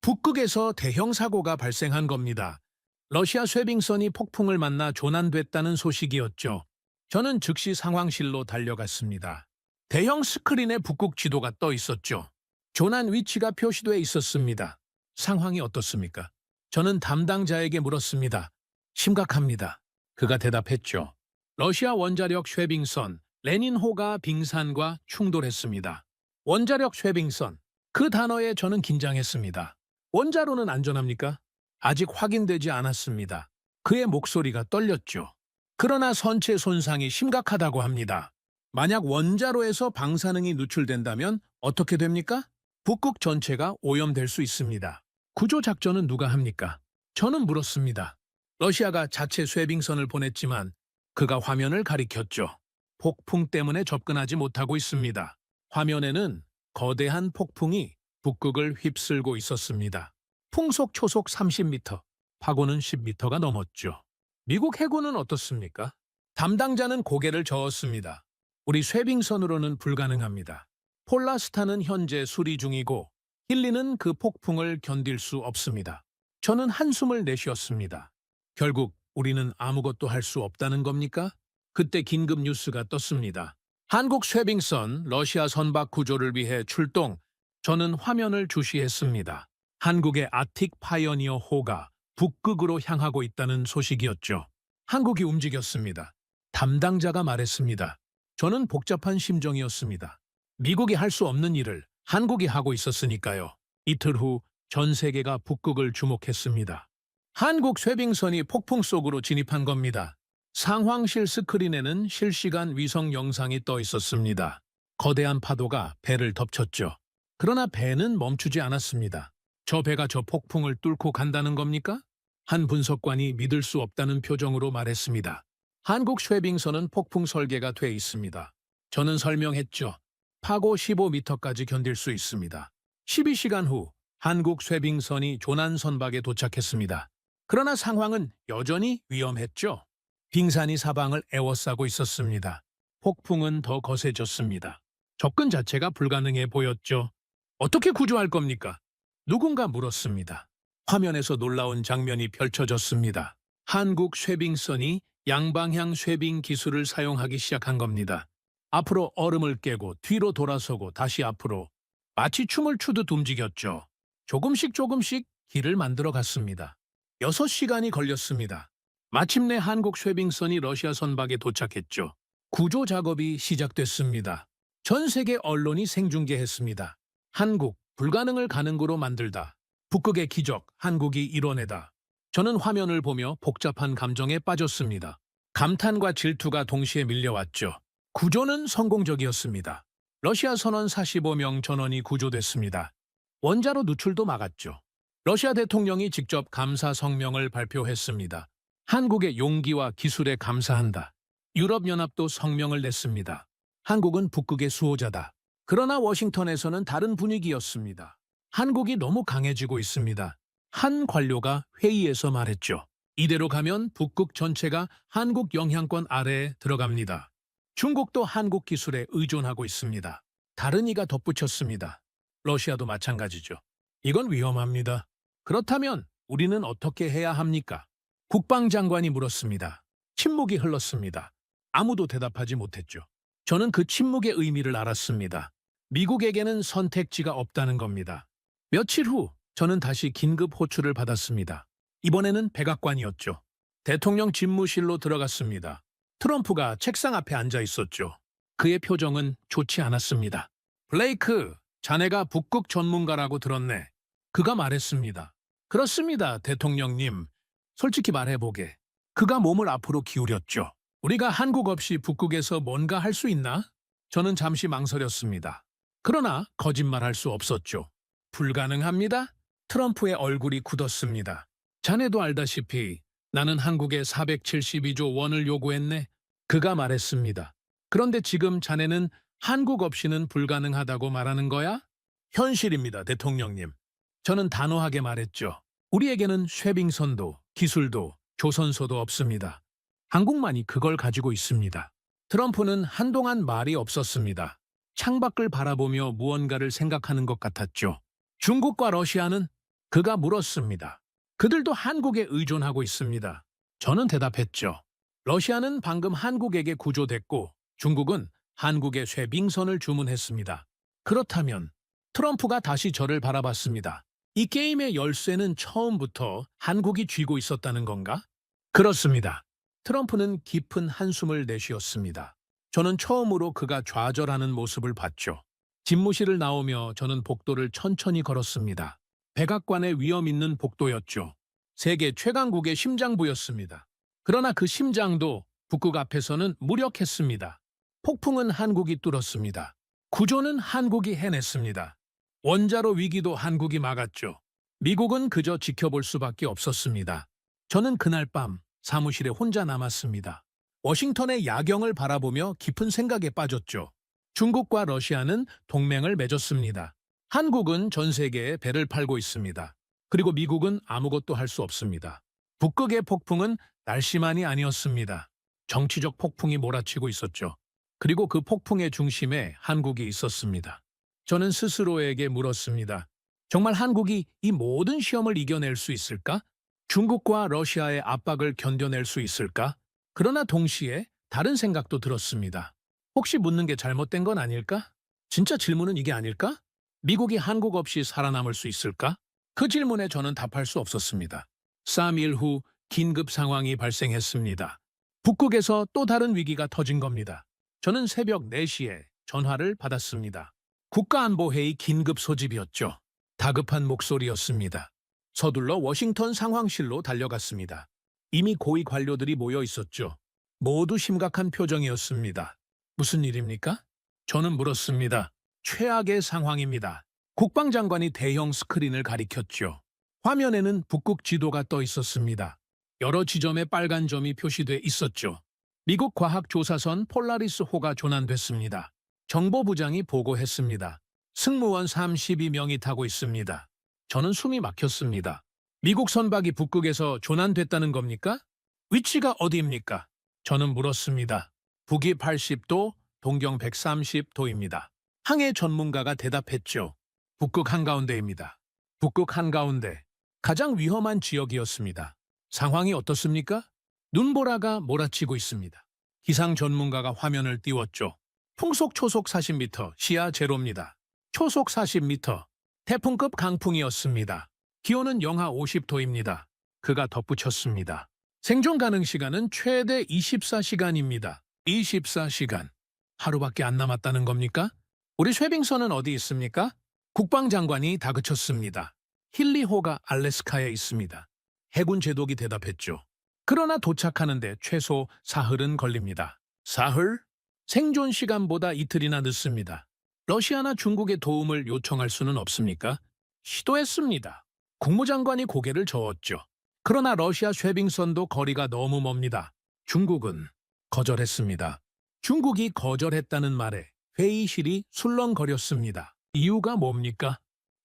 북극에서 대형 사고가 발생한 겁니다. 러시아 쇠빙선이 폭풍을 만나 조난됐다는 소식이었죠. 저는 즉시 상황실로 달려갔습니다. 대형 스크린에 북극 지도가 떠 있었죠. 조난 위치가 표시돼 있었습니다. 상황이 어떻습니까? 저는 담당자에게 물었습니다. 심각합니다. 그가 대답했죠. 러시아 원자력 쇠빙선 레닌호가 빙산과 충돌했습니다. 원자력 쇠빙선. 그 단어에 저는 긴장했습니다. 원자로는 안전합니까? 아직 확인되지 않았습니다. 그의 목소리가 떨렸죠. 그러나 선체 손상이 심각하다고 합니다. 만약 원자로에서 방사능이 누출된다면 어떻게 됩니까? 북극 전체가 오염될 수 있습니다. 구조 작전은 누가 합니까? 저는 물었습니다. 러시아가 자체 쇠빙선을 보냈지만 그가 화면을 가리켰죠. 폭풍 때문에 접근하지 못하고 있습니다. 화면에는 거대한 폭풍이 북극을 휩쓸고 있었습니다. 풍속 초속 30m, 파고는 10m가 넘었죠. 미국 해군은 어떻습니까? 담당자는 고개를 저었습니다. 우리 쇠빙선으로는 불가능합니다. 폴라스타는 현재 수리 중이고 힐리는 그 폭풍을 견딜 수 없습니다. 저는 한숨을 내쉬었습니다. 결국 우리는 아무것도 할 수 없다는 겁니까? 그때 긴급 뉴스가 떴습니다. 한국 쇠빙선 러시아 선박 구조를 위해 출동. 저는 화면을 주시했습니다. 한국의 아틱 파이어니어 호가 북극으로 향하고 있다는 소식이었죠. 한국이 움직였습니다. 담당자가 말했습니다. 저는 복잡한 심정이었습니다. 미국이 할 수 없는 일을 한국이 하고 있었으니까요. 이틀 후 전 세계가 북극을 주목했습니다. 한국 쇠빙선이 폭풍 속으로 진입한 겁니다. 상황실 스크린에는 실시간 위성 영상이 떠 있었습니다. 거대한 파도가 배를 덮쳤죠. 그러나 배는 멈추지 않았습니다. 저 배가 저 폭풍을 뚫고 간다는 겁니까? 한 분석관이 믿을 수 없다는 표정으로 말했습니다. 한국 쇠빙선은 폭풍 설계가 돼 있습니다. 저는 설명했죠. 파고 15m까지 견딜 수 있습니다. 12시간 후 한국 쇠빙선이 조난 선박에 도착했습니다. 그러나 상황은 여전히 위험했죠. 빙산이 사방을 에워싸고 있었습니다. 폭풍은 더 거세졌습니다. 접근 자체가 불가능해 보였죠. 어떻게 구조할 겁니까? 누군가 물었습니다. 화면에서 놀라운 장면이 펼쳐졌습니다. 한국 쇠빙선이 양방향 쇠빙 기술을 사용하기 시작한 겁니다. 앞으로 얼음을 깨고 뒤로 돌아서고 다시 앞으로 마치 춤을 추듯 움직였죠. 조금씩 길을 만들어 갔습니다. 6시간이 걸렸습니다. 마침내 한국 쇠빙선이 러시아 선박에 도착했죠. 구조 작업이 시작됐습니다. 전 세계 언론이 생중계했습니다. 한국, 불가능을 가능으로 만들다. 북극의 기적, 한국이 이뤄내다. 저는 화면을 보며 복잡한 감정에 빠졌습니다. 감탄과 질투가 동시에 밀려왔죠. 구조는 성공적이었습니다. 러시아 선원 45명 전원이 구조됐습니다. 원자로 누출도 막았죠. 러시아 대통령이 직접 감사 성명을 발표했습니다. 한국의 용기와 기술에 감사한다. 유럽연합도 성명을 냈습니다. 한국은 북극의 수호자다. 그러나 워싱턴에서는 다른 분위기였습니다. 한국이 너무 강해지고 있습니다. 한 관료가 회의에서 말했죠. 이대로 가면 북극 전체가 한국 영향권 아래에 들어갑니다. 중국도 한국 기술에 의존하고 있습니다. 다른 이가 덧붙였습니다. 러시아도 마찬가지죠. 이건 위험합니다. 그렇다면 우리는 어떻게 해야 합니까? 국방장관이 물었습니다. 침묵이 흘렀습니다. 아무도 대답하지 못했죠. 저는 그 침묵의 의미를 알았습니다. 미국에게는 선택지가 없다는 겁니다. 며칠 후 저는 다시 긴급 호출을 받았습니다. 이번에는 백악관이었죠. 대통령 집무실로 들어갔습니다. 트럼프가 책상 앞에 앉아 있었죠. 그의 표정은 좋지 않았습니다. 블레이크, 자네가 북극 전문가라고 들었네. 그가 말했습니다. 그렇습니다, 대통령님. 솔직히 말해보게. 그가 몸을 앞으로 기울였죠. 우리가 한국 없이 북극에서 뭔가 할 수 있나? 저는 잠시 망설였습니다. 그러나 거짓말할 수 없었죠. 불가능합니다. 트럼프의 얼굴이 굳었습니다. 자네도 알다시피 나는 한국에 472조 원을 요구했네. 그가 말했습니다. 그런데 지금 자네는 한국 없이는 불가능하다고 말하는 거야? 현실입니다, 대통령님. 저는 단호하게 말했죠. 우리에게는 쇠빙선도, 기술도, 조선소도 없습니다. 한국만이 그걸 가지고 있습니다. 트럼프는 한동안 말이 없었습니다. 창밖을 바라보며 무언가를 생각하는 것 같았죠. 중국과 러시아는? 그가 물었습니다. 그들도 한국에 의존하고 있습니다. 저는 대답했죠. 러시아는 방금 한국에게 구조됐고 중국은 한국의 쇠빙선을 주문했습니다. 그렇다면 트럼프가 다시 저를 바라봤습니다. 이 게임의 열쇠는 처음부터 한국이 쥐고 있었다는 건가? 그렇습니다. 트럼프는 깊은 한숨을 내쉬었습니다. 저는 처음으로 그가 좌절하는 모습을 봤죠. 집무실을 나오며 저는 복도를 천천히 걸었습니다. 백악관의 위험 있는 복도였죠. 세계 최강국의 심장부였습니다. 그러나 그 심장도 북극 앞에서는 무력했습니다. 폭풍은 한국이 뚫었습니다. 구조는 한국이 해냈습니다. 원자로 위기도 한국이 막았죠. 미국은 그저 지켜볼 수밖에 없었습니다. 저는 그날 밤 사무실에 혼자 남았습니다. 워싱턴의 야경을 바라보며 깊은 생각에 빠졌죠. 중국과 러시아는 동맹을 맺었습니다. 한국은 전 세계에 배를 팔고 있습니다. 그리고 미국은 아무것도 할 수 없습니다. 북극의 폭풍은 날씨만이 아니었습니다. 정치적 폭풍이 몰아치고 있었죠. 그리고 그 폭풍의 중심에 한국이 있었습니다. 저는 스스로에게 물었습니다. 정말 한국이 이 모든 시험을 이겨낼 수 있을까? 중국과 러시아의 압박을 견뎌낼 수 있을까? 그러나 동시에 다른 생각도 들었습니다. 혹시 묻는 게 잘못된 건 아닐까? 진짜 질문은 이게 아닐까? 미국이 한국 없이 살아남을 수 있을까? 그 질문에 저는 답할 수 없었습니다. 3일 후 긴급 상황이 발생했습니다. 북극에서 또 다른 위기가 터진 겁니다. 저는 새벽 4시에 전화를 받았습니다. 국가안보회의 긴급 소집이었죠. 다급한 목소리였습니다. 서둘러 워싱턴 상황실로 달려갔습니다. 이미 고위 관료들이 모여 있었죠. 모두 심각한 표정이었습니다. 무슨 일입니까? 저는 물었습니다. 최악의 상황입니다. 국방장관이 대형 스크린을 가리켰죠. 화면에는 북극 지도가 떠 있었습니다. 여러 지점에 빨간 점이 표시돼 있었죠. 미국 과학조사선 폴라리스호가 조난됐습니다. 정보부장이 보고했습니다. 승무원 32명이 타고 있습니다. 저는 숨이 막혔습니다. 미국 선박이 북극에서 조난됐다는 겁니까? 위치가 어디입니까? 저는 물었습니다. 북위 80도, 동경 130도입니다. 항해 전문가가 대답했죠. 북극 한가운데입니다. 북극 한가운데. 가장 위험한 지역이었습니다. 상황이 어떻습니까? 눈보라가 몰아치고 있습니다. 기상 전문가가 화면을 띄웠죠. 풍속 초속 40m, 시야 제로입니다. 초속 40m, 태풍급 강풍이었습니다. 기온은 영하 50도입니다. 그가 덧붙였습니다. 생존 가능 시간은 최대 24시간입니다. 24시간. 하루밖에 안 남았다는 겁니까? 우리 쇠빙선은 어디 있습니까? 국방장관이 다그쳤습니다. 힐리호가 알래스카에 있습니다. 해군 제독이 대답했죠. 그러나 도착하는데 최소 사흘은 걸립니다. 사흘? 생존 시간보다 이틀이나 늦습니다. 러시아나 중국의 도움을 요청할 수는 없습니까? 시도했습니다. 국무장관이 고개를 저었죠. 그러나 러시아 쇠빙선도 거리가 너무 멉니다. 중국은 거절했습니다. 중국이 거절했다는 말에 회의실이 술렁거렸습니다. 이유가 뭡니까?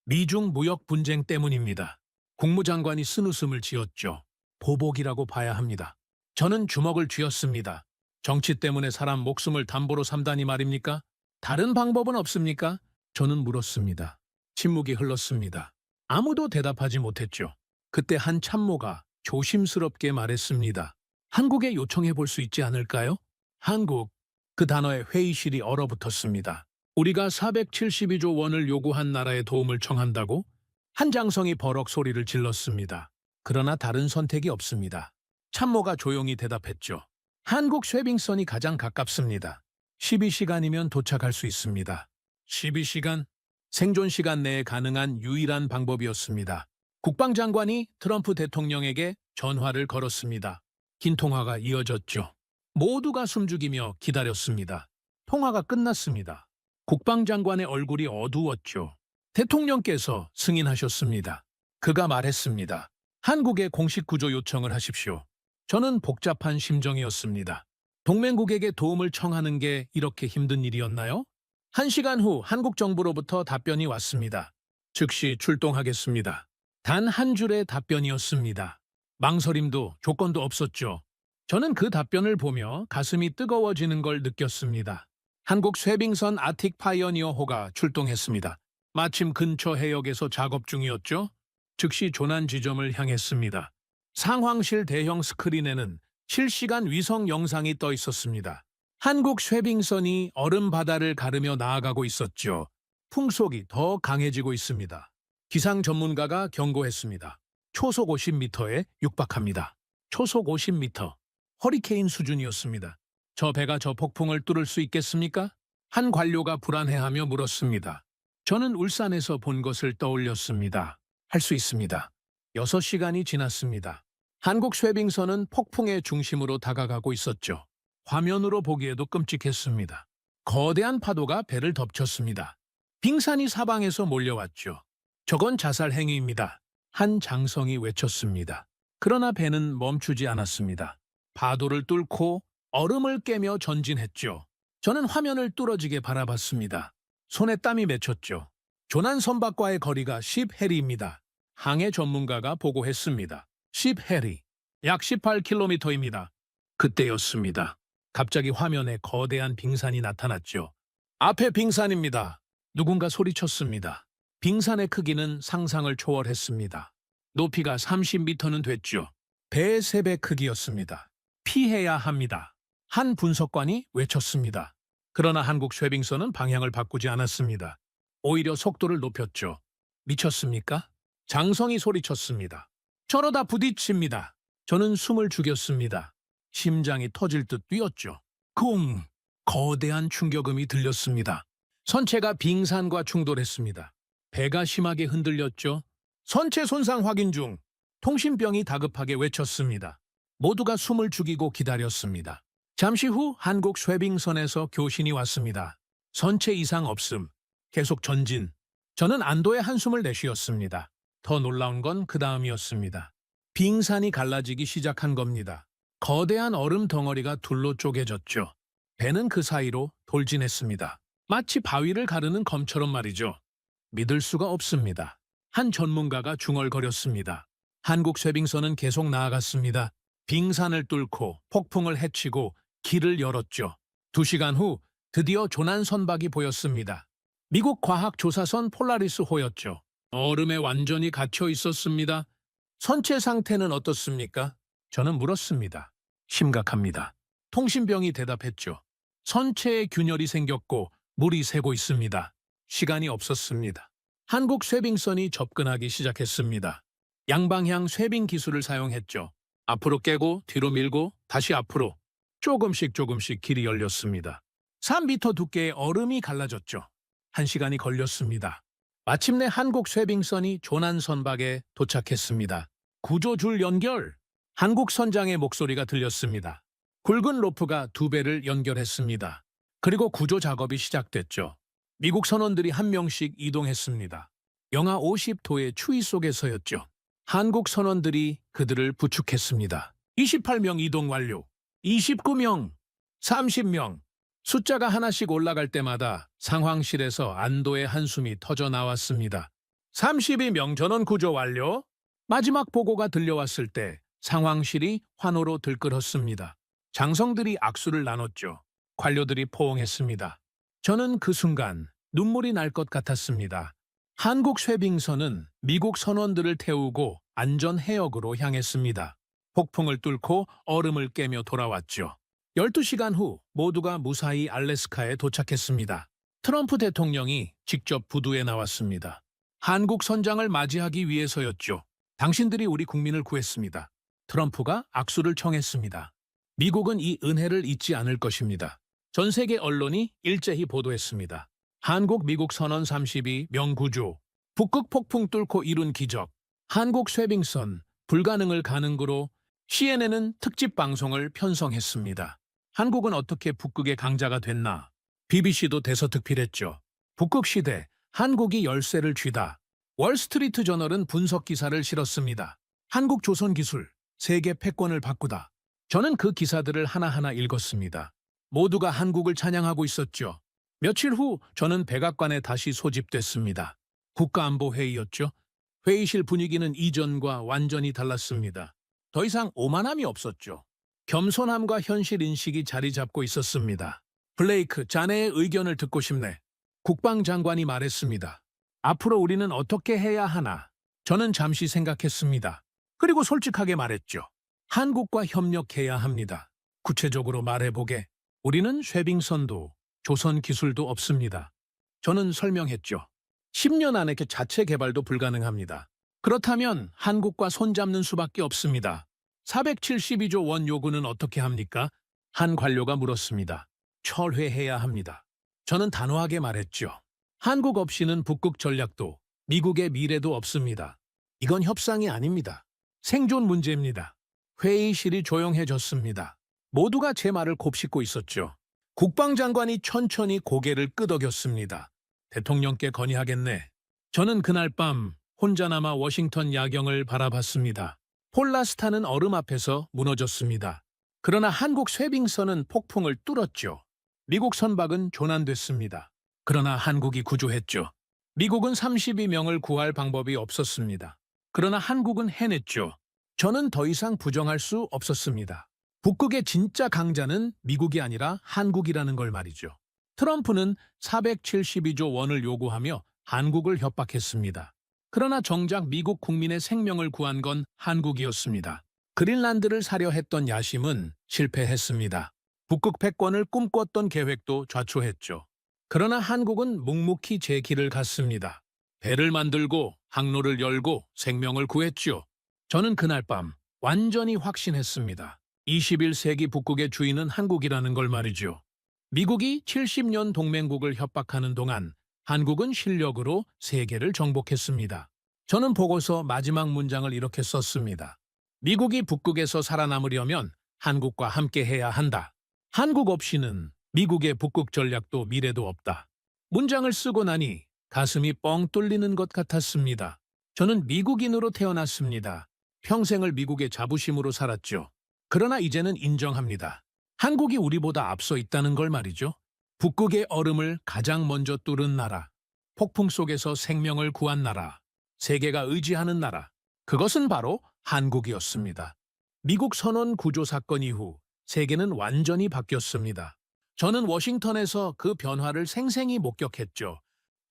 미중 무역 분쟁 때문입니다. 국무장관이 쓴웃음을 지었죠. 보복이라고 봐야 합니다. 저는 주먹을 쥐었습니다. 정치 때문에 사람 목숨을 담보로 삼다니 말입니까? 다른 방법은 없습니까? 저는 물었습니다. 침묵이 흘렀습니다. 아무도 대답하지 못했죠. 그때 한 참모가 조심스럽게 말했습니다. 한국에 요청해 볼 수 있지 않을까요? 한국. 그 단어에 회의실이 얼어붙었습니다. 우리가 472조 원을 요구한 나라의 도움을 청한다고? 한장성이 버럭 소리를 질렀습니다. 그러나 다른 선택이 없습니다. 참모가 조용히 대답했죠. 한국 쇠빙선이 가장 가깝습니다. 12시간이면 도착할 수 있습니다. 12시간? 생존 시간 내에 가능한 유일한 방법이었습니다. 국방장관이 트럼프 대통령에게 전화를 걸었습니다. 긴 통화가 이어졌죠. 모두가 숨죽이며 기다렸습니다. 통화가 끝났습니다. 국방장관의 얼굴이 어두웠죠. 대통령께서 승인하셨습니다. 그가 말했습니다. 한국에 공식 구조 요청을 하십시오. 저는 복잡한 심정이었습니다. 동맹국에게 도움을 청하는 게 이렇게 힘든 일이었나요? 1시간 후 한국 정부로부터 답변이 왔습니다. 즉시 출동하겠습니다. 단 한 줄의 답변이었습니다. 망설임도 조건도 없었죠. 저는 그 답변을 보며 가슴이 뜨거워지는 걸 느꼈습니다. 한국 쇠빙선 아틱 파이어니어호가 출동했습니다. 마침 근처 해역에서 작업 중이었죠. 즉시 조난 지점을 향했습니다. 상황실 대형 스크린에는 실시간 위성 영상이 떠 있었습니다. 한국 쇠빙선이 얼음 바다를 가르며 나아가고 있었죠. 풍속이 더 강해지고 있습니다. 기상 전문가가 경고했습니다. 초속 50m에 육박합니다. 초속 50m. 허리케인 수준이었습니다. 저 배가 저 폭풍을 뚫을 수 있겠습니까? 한 관료가 불안해하며 물었습니다. 저는 울산에서 본 것을 떠올렸습니다. 할 수 있습니다. 6시간이 지났습니다. 한국 쇠빙선은 폭풍의 중심으로 다가가고 있었죠. 화면으로 보기에도 끔찍했습니다. 거대한 파도가 배를 덮쳤습니다. 빙산이 사방에서 몰려왔죠. 저건 자살 행위입니다. 한 장성이 외쳤습니다. 그러나 배는 멈추지 않았습니다. 파도를 뚫고 얼음을 깨며 전진했죠. 저는 화면을 뚫어지게 바라봤습니다. 손에 땀이 맺혔죠. 조난 선박과의 거리가 10해리입니다. 항해 전문가가 보고했습니다. 10해리, 약 18km입니다. 그때였습니다. 갑자기 화면에 거대한 빙산이 나타났죠. 앞에 빙산입니다. 누군가 소리쳤습니다. 빙산의 크기는 상상을 초월했습니다. 높이가 30m는 됐죠. 배의 3배 크기였습니다. 피해야 합니다. 한 분석관이 외쳤습니다. 그러나 한국 쉐빙선은 방향을 바꾸지 않았습니다. 오히려 속도를 높였죠. 미쳤습니까? 장성이 소리쳤습니다. 저러다 부딪힙니다. 저는 숨을 죽였습니다. 심장이 터질 듯 뛰었죠. 쿵! 거대한 충격음이 들렸습니다. 선체가 빙산과 충돌했습니다. 배가 심하게 흔들렸죠. 선체 손상 확인 중. 통신병이 다급하게 외쳤습니다. 모두가 숨을 죽이고 기다렸습니다. 잠시 후 한국 쉐빙선에서 교신이 왔습니다. 선체 이상 없음. 계속 전진. 저는 안도의 한숨을 내쉬었습니다. 더 놀라운 건 그 다음이었습니다. 빙산이 갈라지기 시작한 겁니다. 거대한 얼음 덩어리가 둘로 쪼개졌죠. 배는 그 사이로 돌진했습니다. 마치 바위를 가르는 검처럼 말이죠. 믿을 수가 없습니다. 한 전문가가 중얼거렸습니다. 한국 쉐빙선은 계속 나아갔습니다. 빙산을 뚫고 폭풍을 헤치고 길을 열었죠. 2시간 후 드디어 조난 선박이 보였습니다. 미국 과학조사선 폴라리스호였죠. 얼음에 완전히 갇혀 있었습니다. 선체 상태는 어떻습니까? 저는 물었습니다. 심각합니다. 통신병이 대답했죠. 선체에 균열이 생겼고 물이 새고 있습니다. 시간이 없었습니다. 한국 쉐빙선이 접근하기 시작했습니다. 양방향 쉐빙 기술을 사용했죠. 앞으로 깨고 뒤로 밀고 다시 앞으로 조금씩 길이 열렸습니다. 3m 두께의 얼음이 갈라졌죠. 1시간이 걸렸습니다. 마침내 한국 쉐빙선이 조난 선박에 도착했습니다. 구조줄 연결! 한국 선장의 목소리가 들렸습니다. 굵은 로프가 2배를 연결했습니다. 그리고 구조 작업이 시작됐죠. 미국 선원들이 한 명씩 이동했습니다. 영하 50도의 추위 속에서였죠. 한국 선원들이 그들을 부축했습니다. 28명 이동 완료. 29명, 30명. 숫자가 하나씩 올라갈 때마다 상황실에서 안도의 한숨이 터져 나왔습니다. 32명 전원 구조 완료. 마지막 보고가 들려왔을 때 상황실이 환호로 들끓었습니다. 장성들이 악수를 나눴죠. 관료들이 포옹했습니다. 저는 그 순간 눈물이 날 것 같았습니다. 한국 쉐빙선은 미국 선원들을 태우고 안전 해역으로 향했습니다. 폭풍을 뚫고 얼음을 깨며 돌아왔죠. 12시간 후 모두가 무사히 알래스카에 도착했습니다. 트럼프 대통령이 직접 부두에 나왔습니다. 한국 선장을 맞이하기 위해서였죠. 당신들이 우리 국민을 구했습니다. 트럼프가 악수를 청했습니다. 미국은 이 은혜를 잊지 않을 것입니다. 전 세계 언론이 일제히 보도했습니다. 한국 미국 선원 32 명구조, 북극 폭풍 뚫고 이룬 기적, 한국 쉐빙선 불가능을 가능으로 CNN은 특집 방송을 편성했습니다. 한국은 어떻게 북극의 강자가 됐나? BBC도 대서특필했죠. 북극 시대, 한국이 열쇠를 쥐다. 월스트리트 저널은 분석 기사를 실었습니다. 한국 조선 기술, 세계 패권을 바꾸다. 저는 그 기사들을 하나하나 읽었습니다. 모두가 한국을 찬양하고 있었죠. 며칠 후 저는 백악관에 다시 소집됐습니다. 국가안보회의였죠. 회의실 분위기는 이전과 완전히 달랐습니다. 더 이상 오만함이 없었죠. 겸손함과 현실 인식이 자리 잡고 있었습니다. 블레이크, 자네의 의견을 듣고 싶네. 국방장관이 말했습니다. 앞으로 우리는 어떻게 해야 하나? 저는 잠시 생각했습니다. 그리고 솔직하게 말했죠. 한국과 협력해야 합니다. 구체적으로 말해보게. 우리는 쉐빙선도 조선 기술도 없습니다. 저는 설명했죠. 10년 안에 자체 개발도 불가능합니다. 그렇다면 한국과 손잡는 수밖에 없습니다. 472조 원 요구는 어떻게 합니까? 한 관료가 물었습니다. 철회해야 합니다. 저는 단호하게 말했죠. 한국 없이는 북극 전략도 미국의 미래도 없습니다. 이건 협상이 아닙니다. 생존 문제입니다. 회의실이 조용해졌습니다. 모두가 제 말을 곱씹고 있었죠. 국방장관이 천천히 고개를 끄덕였습니다. 대통령께 건의하겠네. 저는 그날 밤 혼자 남아 워싱턴 야경을 바라봤습니다. 폴라스타는 얼음 앞에서 무너졌습니다. 그러나 한국 쉐빙선은 폭풍을 뚫었죠. 미국 선박은 조난됐습니다. 그러나 한국이 구조했죠. 미국은 32명을 구할 방법이 없었습니다. 그러나 한국은 해냈죠. 저는 더 이상 부정할 수 없었습니다. 북극의 진짜 강자는 미국이 아니라 한국이라는 걸 말이죠. 트럼프는 472조 원을 요구하며 한국을 협박했습니다. 그러나 정작 미국 국민의 생명을 구한 건 한국이었습니다. 그린란드를 사려 했던 야심은 실패했습니다. 북극 패권을 꿈꿨던 계획도 좌초했죠. 그러나 한국은 묵묵히 제 길을 갔습니다. 배를 만들고 항로를 열고 생명을 구했죠. 저는 그날 밤 완전히 확신했습니다. 21세기 북극의 주인은 한국이라는 걸 말이죠. 미국이 70년 동맹국을 협박하는 동안 한국은 실력으로 세계를 정복했습니다. 저는 보고서 마지막 문장을 이렇게 썼습니다. 미국이 북극에서 살아남으려면 한국과 함께 해야 한다. 한국 없이는 미국의 북극 전략도 미래도 없다. 문장을 쓰고 나니 가슴이 뻥 뚫리는 것 같았습니다. 저는 미국인으로 태어났습니다. 평생을 미국의 자부심으로 살았죠. 그러나 이제는 인정합니다. 한국이 우리보다 앞서 있다는 걸 말이죠. 북극의 얼음을 가장 먼저 뚫은 나라, 폭풍 속에서 생명을 구한 나라, 세계가 의지하는 나라, 그것은 바로 한국이었습니다. 미국 선원 구조 사건 이후 세계는 완전히 바뀌었습니다. 저는 워싱턴에서 그 변화를 생생히 목격했죠.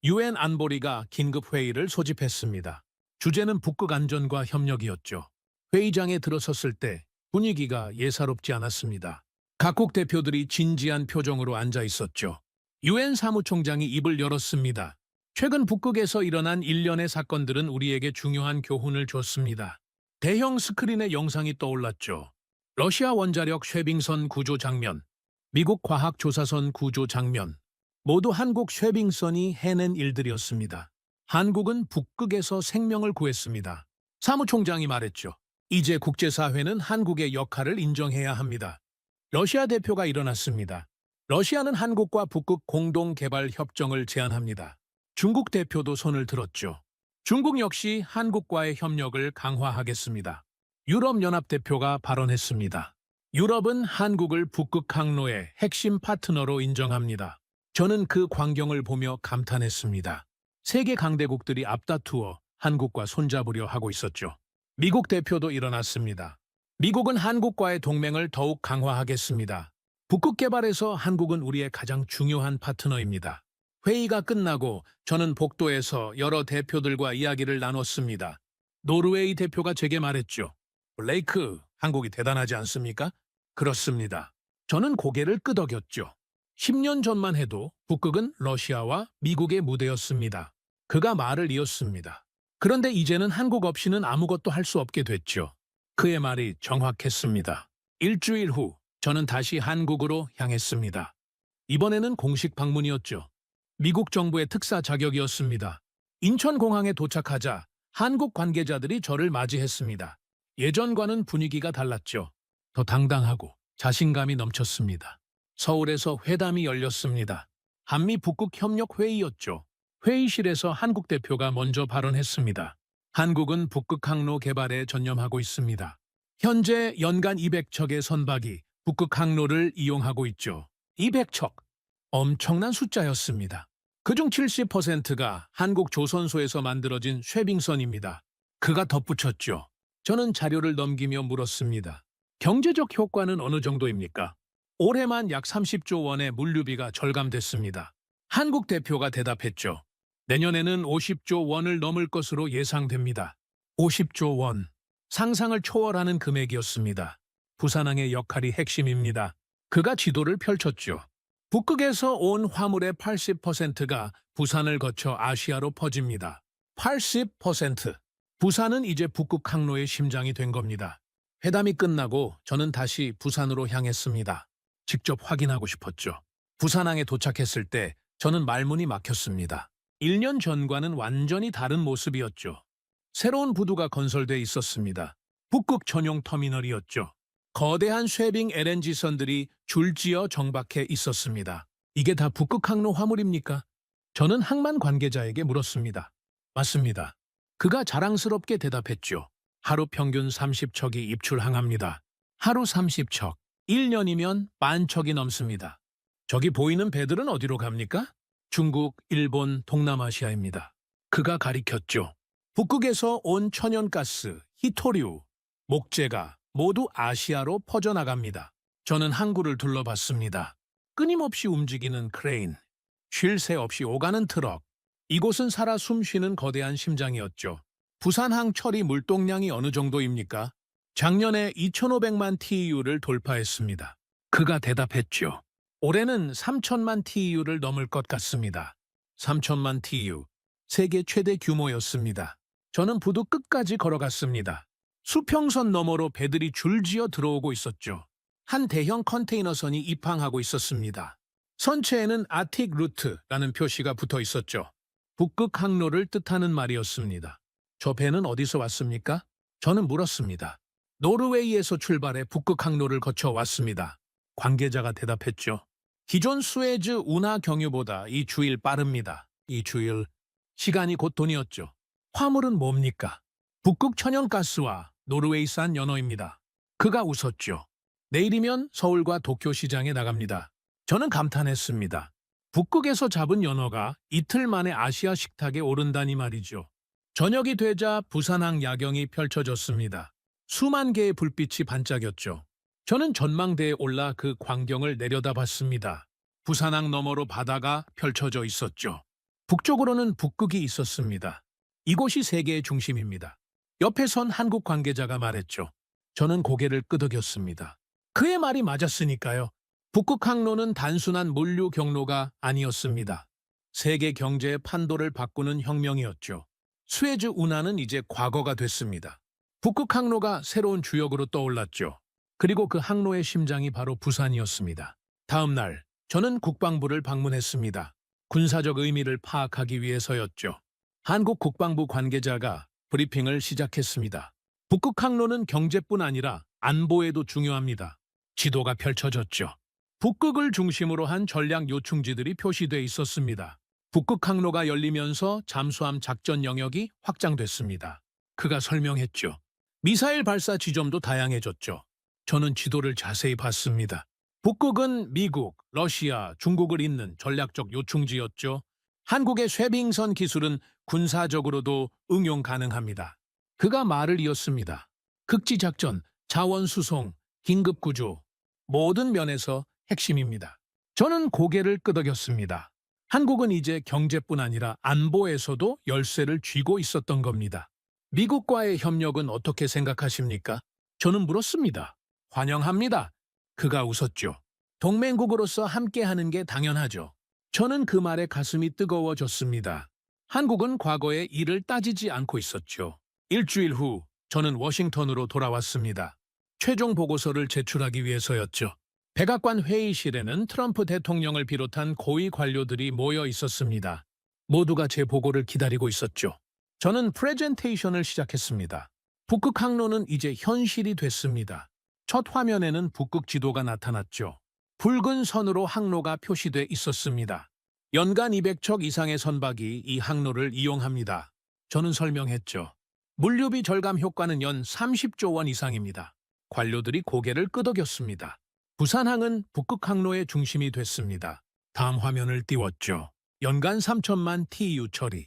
유엔 안보리가 긴급 회의를 소집했습니다. 주제는 북극 안전과 협력이었죠. 회의장에 들어섰을 때 분위기가 예사롭지 않았습니다. 각국 대표들이 진지한 표정으로 앉아 있었죠. 유엔 사무총장이 입을 열었습니다. 최근 북극에서 일어난 일련의 사건들은 우리에게 중요한 교훈을 줬습니다. 대형 스크린의 영상이 떠올랐죠. 러시아 원자력 쉐빙선 구조 장면, 미국 과학조사선 구조 장면, 모두 한국 쉐빙선이 해낸 일들이었습니다. 한국은 북극에서 생명을 구했습니다. 사무총장이 말했죠. 이제 국제사회는 한국의 역할을 인정해야 합니다. 러시아 대표가 일어났습니다. 러시아는 한국과 북극 공동개발 협정을 제안합니다. 중국 대표도 손을 들었죠. 중국 역시 한국과의 협력을 강화하겠습니다. 유럽연합 대표가 발언했습니다. 유럽은 한국을 북극 항로의 핵심 파트너로 인정합니다. 저는 그 광경을 보며 감탄했습니다. 세계 강대국들이 앞다투어 한국과 손잡으려 하고 있었죠. 미국 대표도 일어났습니다. 미국은 한국과의 동맹을 더욱 강화하겠습니다. 북극 개발에서 한국은 우리의 가장 중요한 파트너입니다. 회의가 끝나고 저는 복도에서 여러 대표들과 이야기를 나눴습니다. 노르웨이 대표가 제게 말했죠. 블레이크, 한국이 대단하지 않습니까? 그렇습니다. 저는 고개를 끄덕였죠. 10년 전만 해도 북극은 러시아와 미국의 무대였습니다. 그가 말을 이었습니다. 그런데 이제는 한국 없이는 아무것도 할 수 없게 됐죠. 그의 말이 정확했습니다. 일주일 후 저는 다시 한국으로 향했습니다. 이번에는 공식 방문이었죠. 미국 정부의 특사 자격이었습니다. 인천공항에 도착하자 한국 관계자들이 저를 맞이했습니다. 예전과는 분위기가 달랐죠. 더 당당하고 자신감이 넘쳤습니다. 서울에서 회담이 열렸습니다. 한미 북극 협력 회의였죠. 회의실에서 한국 대표가 먼저 발언했습니다. 한국은 북극 항로 개발에 전념하고 있습니다. 현재 연간 200척의 선박이 북극 항로를 이용하고 있죠. 200척. 엄청난 숫자였습니다. 그중 70%가 한국 조선소에서 만들어진 쉐빙선입니다. 그가 덧붙였죠. 저는 자료를 넘기며 물었습니다. 경제적 효과는 어느 정도입니까? 올해만 약 30조 원의 물류비가 절감됐습니다. 한국 대표가 대답했죠. 내년에는 50조 원을 넘을 것으로 예상됩니다. 50조 원. 상상을 초월하는 금액이었습니다. 부산항의 역할이 핵심입니다. 그가 지도를 펼쳤죠. 북극에서 온 화물의 80%가 부산을 거쳐 아시아로 퍼집니다. 80%. 부산은 이제 북극 항로의 심장이 된 겁니다. 회담이 끝나고 저는 다시 부산으로 향했습니다. 직접 확인하고 싶었죠. 부산항에 도착했을 때 저는 말문이 막혔습니다. 1년 전과는 완전히 다른 모습이었죠. 새로운 부두가 건설돼 있었습니다. 북극 전용 터미널이었죠. 거대한 쉐빙 LNG선들이 줄지어 정박해 있었습니다. 이게 다 북극 항로 화물입니까? 저는 항만 관계자에게 물었습니다. 맞습니다. 그가 자랑스럽게 대답했죠. 하루 평균 30척이 입출항합니다. 하루 30척. 1년이면 만 척이 넘습니다. 저기 보이는 배들은 어디로 갑니까? 중국, 일본, 동남아시아입니다. 그가 가리켰죠. 북극에서 온 천연가스, 히토류, 목재가 모두 아시아로 퍼져나갑니다. 저는 항구를 둘러봤습니다. 끊임없이 움직이는 크레인, 쉴 새 없이 오가는 트럭. 이곳은 살아 숨쉬는 거대한 심장이었죠. 부산항 처리 물동량이 어느 정도입니까? 작년에 2,500만 TEU를 돌파했습니다. 그가 대답했죠. 올해는 3,000만 TEU를 넘을 것 같습니다. 3,000만 TEU, 세계 최대 규모였습니다. 저는 부두 끝까지 걸어갔습니다. 수평선 너머로 배들이 줄지어 들어오고 있었죠. 한 대형 컨테이너선이 입항하고 있었습니다. 선체에는 아틱 루트라는 표시가 붙어 있었죠. 북극 항로를 뜻하는 말이었습니다. 저 배는 어디서 왔습니까? 저는 물었습니다. 노르웨이에서 출발해 북극 항로를 거쳐 왔습니다. 관계자가 대답했죠. 기존 수에즈 운하 경유보다 이 주일 빠릅니다. 이 주일. 시간이 곧 돈이었죠. 화물은 뭡니까? 북극 천연가스와 노르웨이산 연어입니다. 그가 웃었죠. 내일이면 서울과 도쿄 시장에 나갑니다. 저는 감탄했습니다. 북극에서 잡은 연어가 이틀 만에 아시아 식탁에 오른다니 말이죠. 저녁이 되자 부산항 야경이 펼쳐졌습니다. 수만 개의 불빛이 반짝였죠. 저는 전망대에 올라 그 광경을 내려다봤습니다. 부산항 너머로 바다가 펼쳐져 있었죠. 북쪽으로는 북극이 있었습니다. 이곳이 세계의 중심입니다. 옆에 선 한국 관계자가 말했죠. 저는 고개를 끄덕였습니다. 그의 말이 맞았으니까요. 북극 항로는 단순한 물류 경로가 아니었습니다. 세계 경제의 판도를 바꾸는 혁명이었죠. 수에즈 운하는 이제 과거가 됐습니다. 북극 항로가 새로운 주역으로 떠올랐죠. 그리고 그 항로의 심장이 바로 부산이었습니다. 다음 날, 저는 국방부를 방문했습니다. 군사적 의미를 파악하기 위해서였죠. 한국 국방부 관계자가 브리핑을 시작했습니다. 북극 항로는 경제뿐 아니라 안보에도 중요합니다. 지도가 펼쳐졌죠. 북극을 중심으로 한 전략 요충지들이 표시돼 있었습니다. 북극 항로가 열리면서 잠수함 작전 영역이 확장됐습니다. 그가 설명했죠. 미사일 발사 지점도 다양해졌죠. 저는 지도를 자세히 봤습니다. 북극은 미국, 러시아, 중국을 잇는 전략적 요충지였죠. 한국의 쇠빙선 기술은 군사적으로도 응용 가능합니다. 그가 말을 이었습니다. 극지작전, 자원수송, 긴급구조, 모든 면에서 핵심입니다. 저는 고개를 끄덕였습니다. 한국은 이제 경제뿐 아니라 안보에서도 열쇠를 쥐고 있었던 겁니다. 미국과의 협력은 어떻게 생각하십니까? 저는 물었습니다. 환영합니다. 그가 웃었죠. 동맹국으로서 함께하는 게 당연하죠. 저는 그 말에 가슴이 뜨거워졌습니다. 한국은 과거에 이를 따지지 않고 있었죠. 일주일 후 저는 워싱턴으로 돌아왔습니다. 최종 보고서를 제출하기 위해서였죠. 백악관 회의실에는 트럼프 대통령을 비롯한 고위 관료들이 모여 있었습니다. 모두가 제 보고를 기다리고 있었죠. 저는 프레젠테이션을 시작했습니다. 북극 항로는 이제 현실이 됐습니다. 첫 화면에는 북극 지도가 나타났죠. 붉은 선으로 항로가 표시돼 있었습니다. 연간 200척 이상의 선박이 이 항로를 이용합니다. 저는 설명했죠. 물류비 절감 효과는 연 30조 원 이상입니다. 관료들이 고개를 끄덕였습니다. 부산항은 북극 항로의 중심이 됐습니다. 다음 화면을 띄웠죠. 연간 3천만 TEU 처리.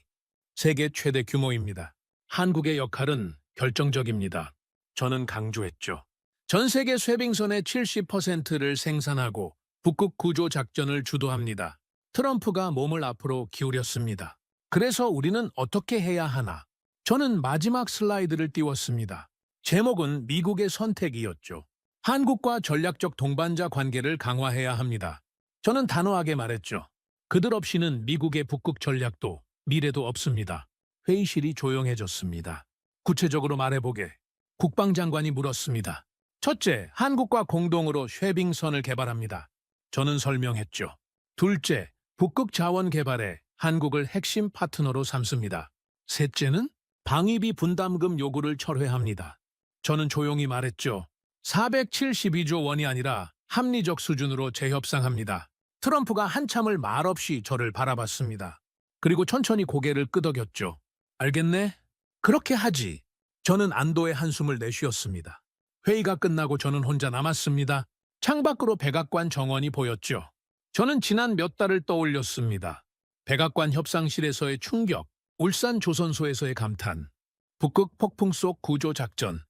세계 최대 규모입니다. 한국의 역할은 결정적입니다. 저는 강조했죠. 전 세계 쇠빙선의 70%를 생산하고 북극 구조 작전을 주도합니다. 트럼프가 몸을 앞으로 기울였습니다. 그래서 우리는 어떻게 해야 하나? 저는 마지막 슬라이드를 띄웠습니다. 제목은 미국의 선택이었죠. 한국과 전략적 동반자 관계를 강화해야 합니다. 저는 단호하게 말했죠. 그들 없이는 미국의 북극 전략도 미래도 없습니다. 회의실이 조용해졌습니다. 구체적으로 말해보게. 국방장관이 물었습니다. 첫째, 한국과 공동으로 쉐빙선을 개발합니다. 저는 설명했죠. 둘째, 북극 자원 개발에 한국을 핵심 파트너로 삼습니다. 셋째는 방위비 분담금 요구를 철회합니다. 저는 조용히 말했죠. 472조 원이 아니라 합리적 수준으로 재협상합니다. 트럼프가 한참을 말없이 저를 바라봤습니다. 그리고 천천히 고개를 끄덕였죠. 알겠네? 그렇게 하지. 저는 안도의 한숨을 내쉬었습니다. 회의가 끝나고 저는 혼자 남았습니다. 창밖으로 백악관 정원이 보였죠. 저는 지난 몇 달을 떠올렸습니다. 백악관 협상실에서의 충격, 울산 조선소에서의 감탄, 북극 폭풍 속 구조 작전.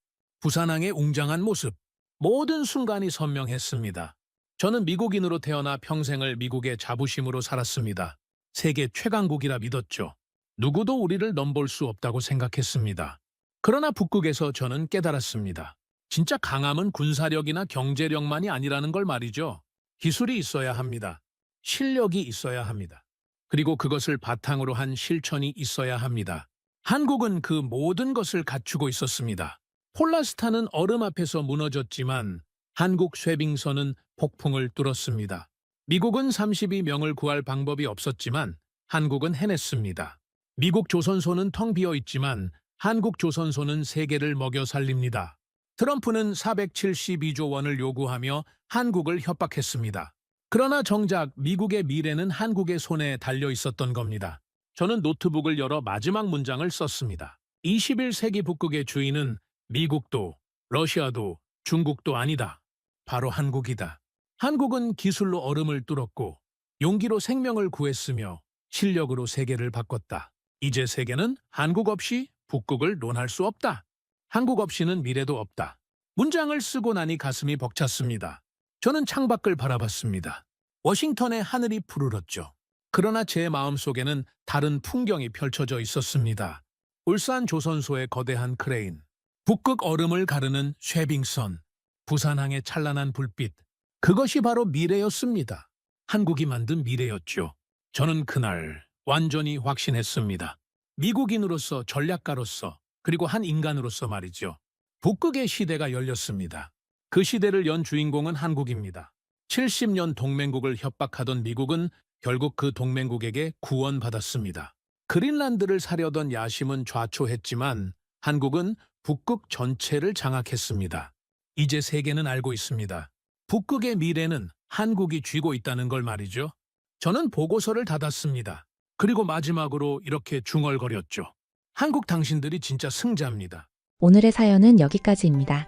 부산항의 웅장한 모습, 모든 순간이 선명했습니다. 저는 미국인으로 태어나 평생을 미국의 자부심으로 살았습니다. 세계 최강국이라 믿었죠. 누구도 우리를 넘볼 수 없다고 생각했습니다. 그러나 북극에서 저는 깨달았습니다. 진짜 강함은 군사력이나 경제력만이 아니라는 걸 말이죠. 기술이 있어야 합니다. 실력이 있어야 합니다. 그리고 그것을 바탕으로 한 실천이 있어야 합니다. 한국은 그 모든 것을 갖추고 있었습니다. 폴라스타는 얼음 앞에서 무너졌지만 한국 쇠빙선은 폭풍을 뚫었습니다. 미국은 32명을 구할 방법이 없었지만 한국은 해냈습니다. 미국 조선소는 텅 비어 있지만 한국 조선소는 세계를 먹여 살립니다. 트럼프는 472조 원을 요구하며 한국을 협박했습니다. 그러나 정작 미국의 미래는 한국의 손에 달려 있었던 겁니다. 저는 노트북을 열어 마지막 문장을 썼습니다. 21세기 북극의 주인은 미국도, 러시아도, 중국도 아니다. 바로 한국이다. 한국은 기술로 얼음을 뚫었고 용기로 생명을 구했으며 실력으로 세계를 바꿨다. 이제 세계는 한국 없이 북극을 논할 수 없다. 한국 없이는 미래도 없다. 문장을 쓰고 나니 가슴이 벅찼습니다. 저는 창밖을 바라봤습니다. 워싱턴의 하늘이 푸르렀죠. 그러나 제 마음속에는 다른 풍경이 펼쳐져 있었습니다. 울산 조선소의 거대한 크레인, 북극 얼음을 가르는 쇠빙선, 부산항의 찬란한 불빛, 그것이 바로 미래였습니다. 한국이 만든 미래였죠. 저는 그날 완전히 확신했습니다. 미국인으로서, 전략가로서, 그리고 한 인간으로서 말이죠. 북극의 시대가 열렸습니다. 그 시대를 연 주인공은 한국입니다. 70년 동맹국을 협박하던 미국은 결국 그 동맹국에게 구원받았습니다. 그린란드를 사려던 야심은 좌초했지만 한국은 북극 전체를 장악했습니다. 이제 세계는 알고 있습니다. 북극의 미래는 한국이 쥐고 있다는 걸 말이죠. 저는 보고서를 닫았습니다. 그리고 마지막으로 이렇게 중얼거렸죠. 한국 당신들이 진짜 승자입니다. 오늘의 사연은 여기까지입니다.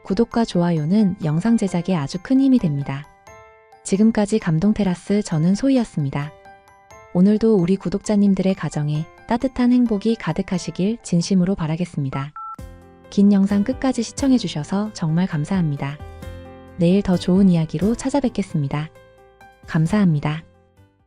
구독과 좋아요는 영상 제작에 아주 큰 힘이 됩니다. 지금까지 감동테라스 저는 소희였습니다. 오늘도 우리 구독자님들의 가정에 따뜻한 행복이 가득하시길 진심으로 바라겠습니다. 긴 영상 끝까지 시청해주셔서 정말 감사합니다. 내일 더 좋은 이야기로 찾아뵙겠습니다. 감사합니다.